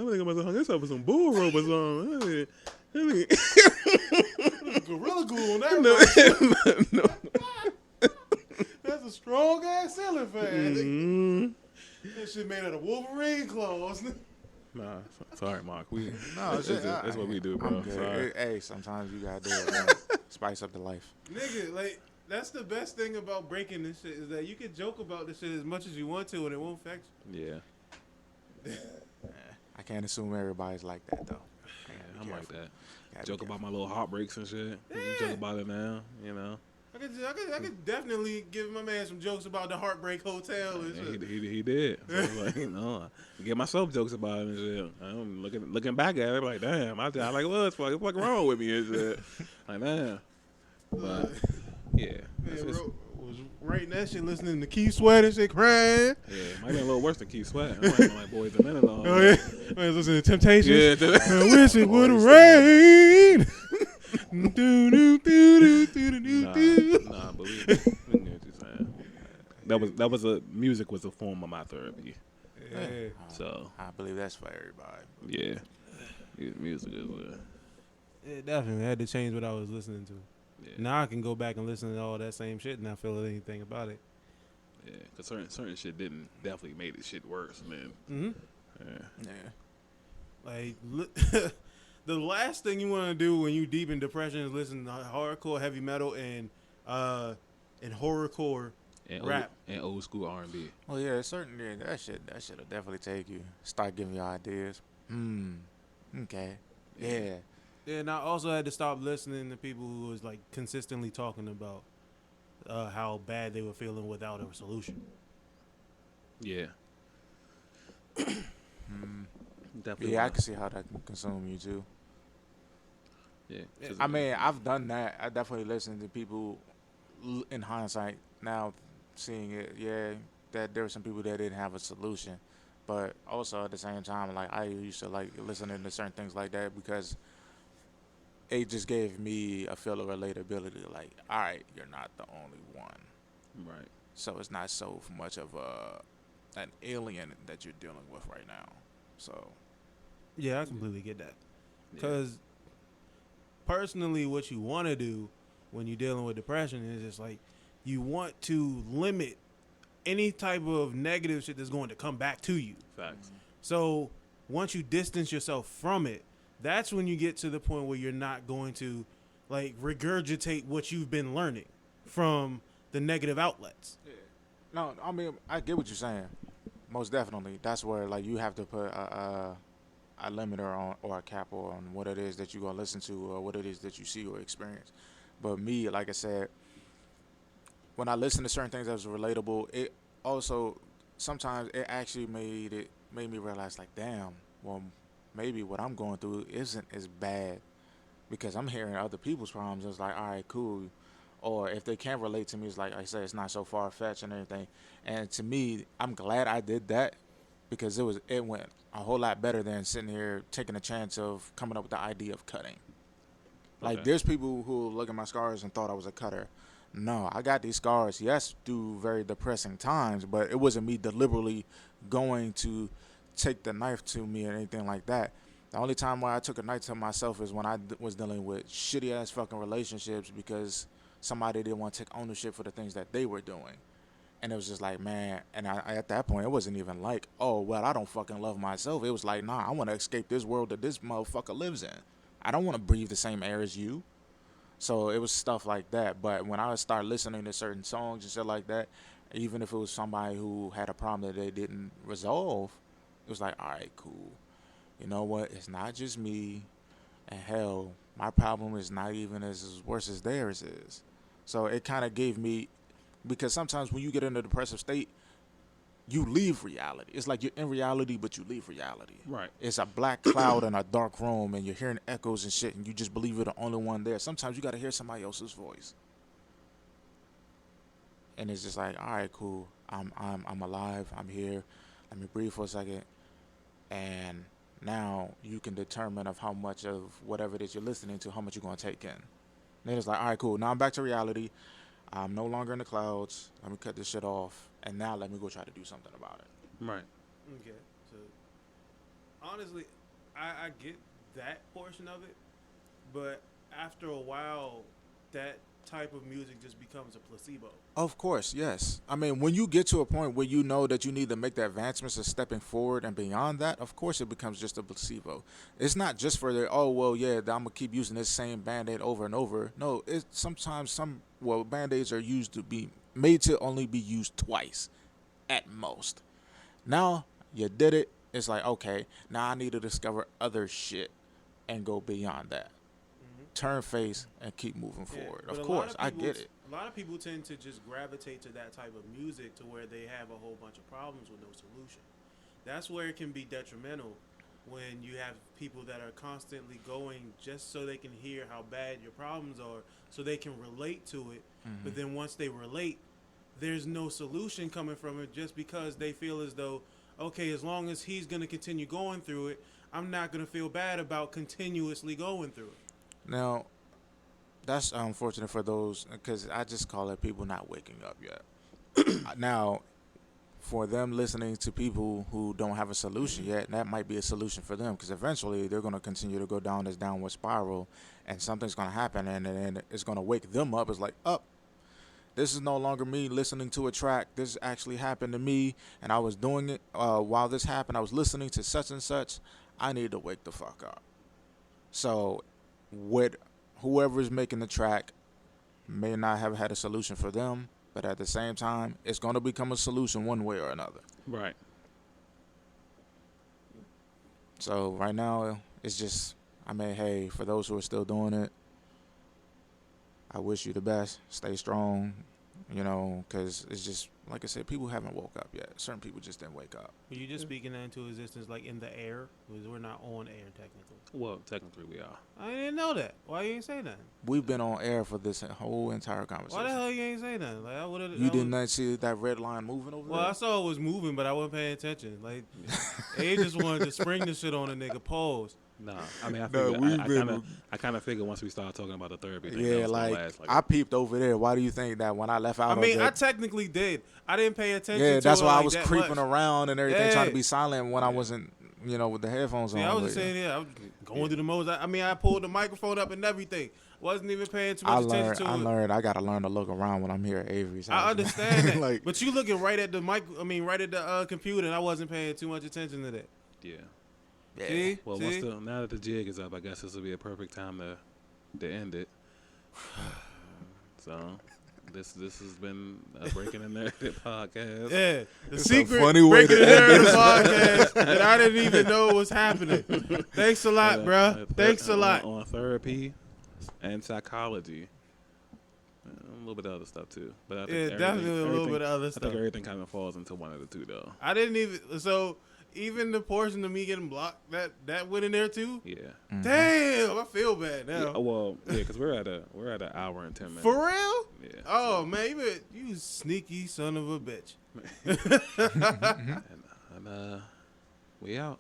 nigga must have hung himself with some bull rope or something. Gorilla glue on that. No. That's a strong ass ceiling fan. Mm-hmm. That shit made out of Wolverine claws. Nah, sorry, Mark. That's what we do, bro. Sorry. Hey, sometimes you gotta do it, man. Spice up the life. Nigga, like, that's the best thing about breaking this shit is that you can joke about this shit as much as you want to and it won't affect you. Yeah. I can't assume everybody's like that, though. I'm like that. Joke about my little heartbreaks and shit. Yeah. Joke about it now, you know. I could definitely give my man some jokes about the Heartbreak Hotel and shit. He did. So I was like, I get myself jokes about it and shit. I'm looking back at it like, damn, I like, what's fucking wrong with me and shit. Like, damn. But yeah, was writing that shit, listening to Keith Sweat and shit, crying. Yeah, might be a little worse than Keith Sweat. I might like Boys and Men and all. Oh yeah, I was listening to Temptations. Yeah, I wish it would rain. Nah, believe me. We knew what you're saying. that was a music was a form of my therapy. Yeah. So I believe that's for everybody. yeah, music is It definitely had to change what I was listening to. yeah, Now I can go back and listen to all that same shit and not feel anything about it. yeah. Cause certain shit definitely made the shit worse, man. Mm-hmm. Yeah. Yeah. Like, the last thing you want to do when you deep in depression is listen to hardcore heavy metal and horrorcore And rap. old school R&B. Well, yeah, certainly that shit'll definitely take you. Start giving you ideas. Okay. Yeah. And I also had to stop listening to people who was like consistently talking about how bad they were feeling without a solution. Yeah. Definitely. Yeah, I can see how that can consume you too. Yeah. I mean, I've done that. I definitely listen to people in hindsight now, seeing it. Yeah, that there were some people that didn't have a solution, but also at the same time, like I used to like listening to certain things like that because it just gave me a feel of relatability. Like, all right, you're not the only one, right. so it's not so much of an alien that you're dealing with right now. So Yeah, I completely get that. Yeah. Because personally, what you want to do when you're dealing with depression is just like you want to limit any type of negative shit that's going to come back to you. Facts. So once you distance yourself from it, that's when you get to the point where you're not going to like regurgitate what you've been learning from the negative outlets. no, I mean I get what you're saying. Most definitely, that's where like you have to put a limiter on or a cap on what it is that you're gonna listen to or what it is that you see or experience. But me, like I said, when I listen to certain things that was relatable, it also sometimes it actually made me realize like, damn, well maybe what I'm going through isn't as bad because I'm hearing other people's problems. It's like, all right, cool. Or if they can't relate to me, it's like I said, it's not so far fetched and everything. And to me, I'm glad I did that because it went a whole lot better than sitting here taking a chance of coming up with the idea of cutting. Like, Okay. there's people who look at my scars and thought I was a cutter. No, I got these scars, yes, through very depressing times, but it wasn't me deliberately going to take the knife to me or anything like that. The only time where I took a knife to myself is when I was dealing with shitty ass fucking relationships because somebody didn't want to take ownership for the things that they were doing. And it was just like, man, and I at that point, it wasn't even like, oh, well, I don't fucking love myself. It was like, nah, I want to escape this world that this motherfucker lives in. I don't want to breathe the same air as you. So it was stuff like that. But when I would start listening to certain songs and shit like that, even if it was somebody who had a problem that they didn't resolve, it was like, all right, cool. You know what? It's not just me. And hell, my problem is not even as worse as theirs is. So it kind of gave me, because sometimes when you get in a depressive state, you leave reality. It's like you're in reality, but you leave reality. Right. It's a black cloud in a dark room, and you're hearing echoes and shit, and you just believe you're the only one there. Sometimes you got to hear somebody else's voice, and it's just like, all right, cool. I'm alive. I'm here. Let me breathe for a second, and now you can determine of how much of whatever it is you're listening to, how much you're gonna take in. Then it's like, all right, cool. Now I'm back to reality. I'm no longer in the clouds. Let me cut this shit off, and now let me go try to do something about it. Right. Okay. So honestly, I get that portion of it, but after a while, that type of music just becomes a placebo. Of course, yes. I mean, when you get to a point where you know that you need to make the advancements of stepping forward and beyond that, of course it becomes just a placebo. It's not just for the, oh, well, yeah, I'm going to keep using this same Band-Aid over and over. No, it's sometimes Band-Aids are used to be made to only be used twice at most. Now you did it. It's like, okay, now I need to discover other shit and go beyond that. Turn face and keep moving forward. but Of a course, lot I of people- get it. A lot of people tend to just gravitate to that type of music to where they have a whole bunch of problems with no solution. That's where it can be detrimental when you have people that are constantly going just so they can hear how bad your problems are, so they can relate to it. But then once they relate, there's no solution coming from it just because they feel as though, okay, as long as he's going to continue going through it, I'm not going to feel bad about continuously going through it. Now, that's unfortunate for those, because I just call it people not waking up yet. Now, for them listening to people who don't have a solution yet, that might be a solution for them because eventually they're going to continue to go down this downward spiral and something's going to happen and then it's going to wake them up. It's like, up. This is no longer me listening to a track. This actually happened to me and I was doing it while this happened. I was listening to such and such. I need to wake the fuck up. So with whoever's making the track may not have had a solution for them, but at the same time, it's going to become a solution one way or another. Right. So right now, it's just, I mean, hey, for those who are still doing it, I wish you the best. Stay strong, you know, because it's just, like I said, people haven't woke up yet. Certain people just didn't wake up. Are you just speaking that into existence like in the air? Because we're not on air technically. Well, technically we are. I didn't know that. Why you ain't say nothing? We've been on air for this whole entire conversation. Why the hell you ain't say nothing? Like I would. You did not see that red line moving over Well, there? I saw it was moving, but I wasn't paying attention. Like, they just wanted to spring the shit on a nigga. Pause. Nah, I mean, I kind of figured once we started talking about the therapy thing, that Yeah, was gonna like, last, I peeped over there. Why do you think that when I left out I mean, of I the, technically did. I didn't pay attention. yeah, to that's it why I like was that creeping much. around and everything, Yeah. trying to be silent when I wasn't, you know, with the headphones See, on. I was but just saying, yeah, I was going through the modes. I mean, I pulled the microphone up and everything. Wasn't even paying too much attention to it. I gotta learn to look around when I'm here at Avery's house. I understand that, Like, but you looking right at the mic. I mean, right at the computer, and I wasn't paying too much attention to that. Yeah. yeah. See, Well, see? now that the jig is up, I guess this will be a perfect time to end it. So, this has been a Breaking the Narrative podcast. Yeah, the It's a secret funny way Breaking to the end Narrative this. podcast that I didn't even know was happening. Thanks a lot, bruh. Thanks a lot. On therapy and psychology. A little bit of other stuff too, but I think Yeah, definitely a little bit of other I stuff. think everything kind of falls into one of the two, though. I didn't even so even the portion of me getting blocked that went in there too. Yeah. Mhm. Damn, I feel bad now. Yeah, well, yeah, because we're at an hour and 10 minutes. For real? Yeah. Oh man, you sneaky son of a bitch. And we out.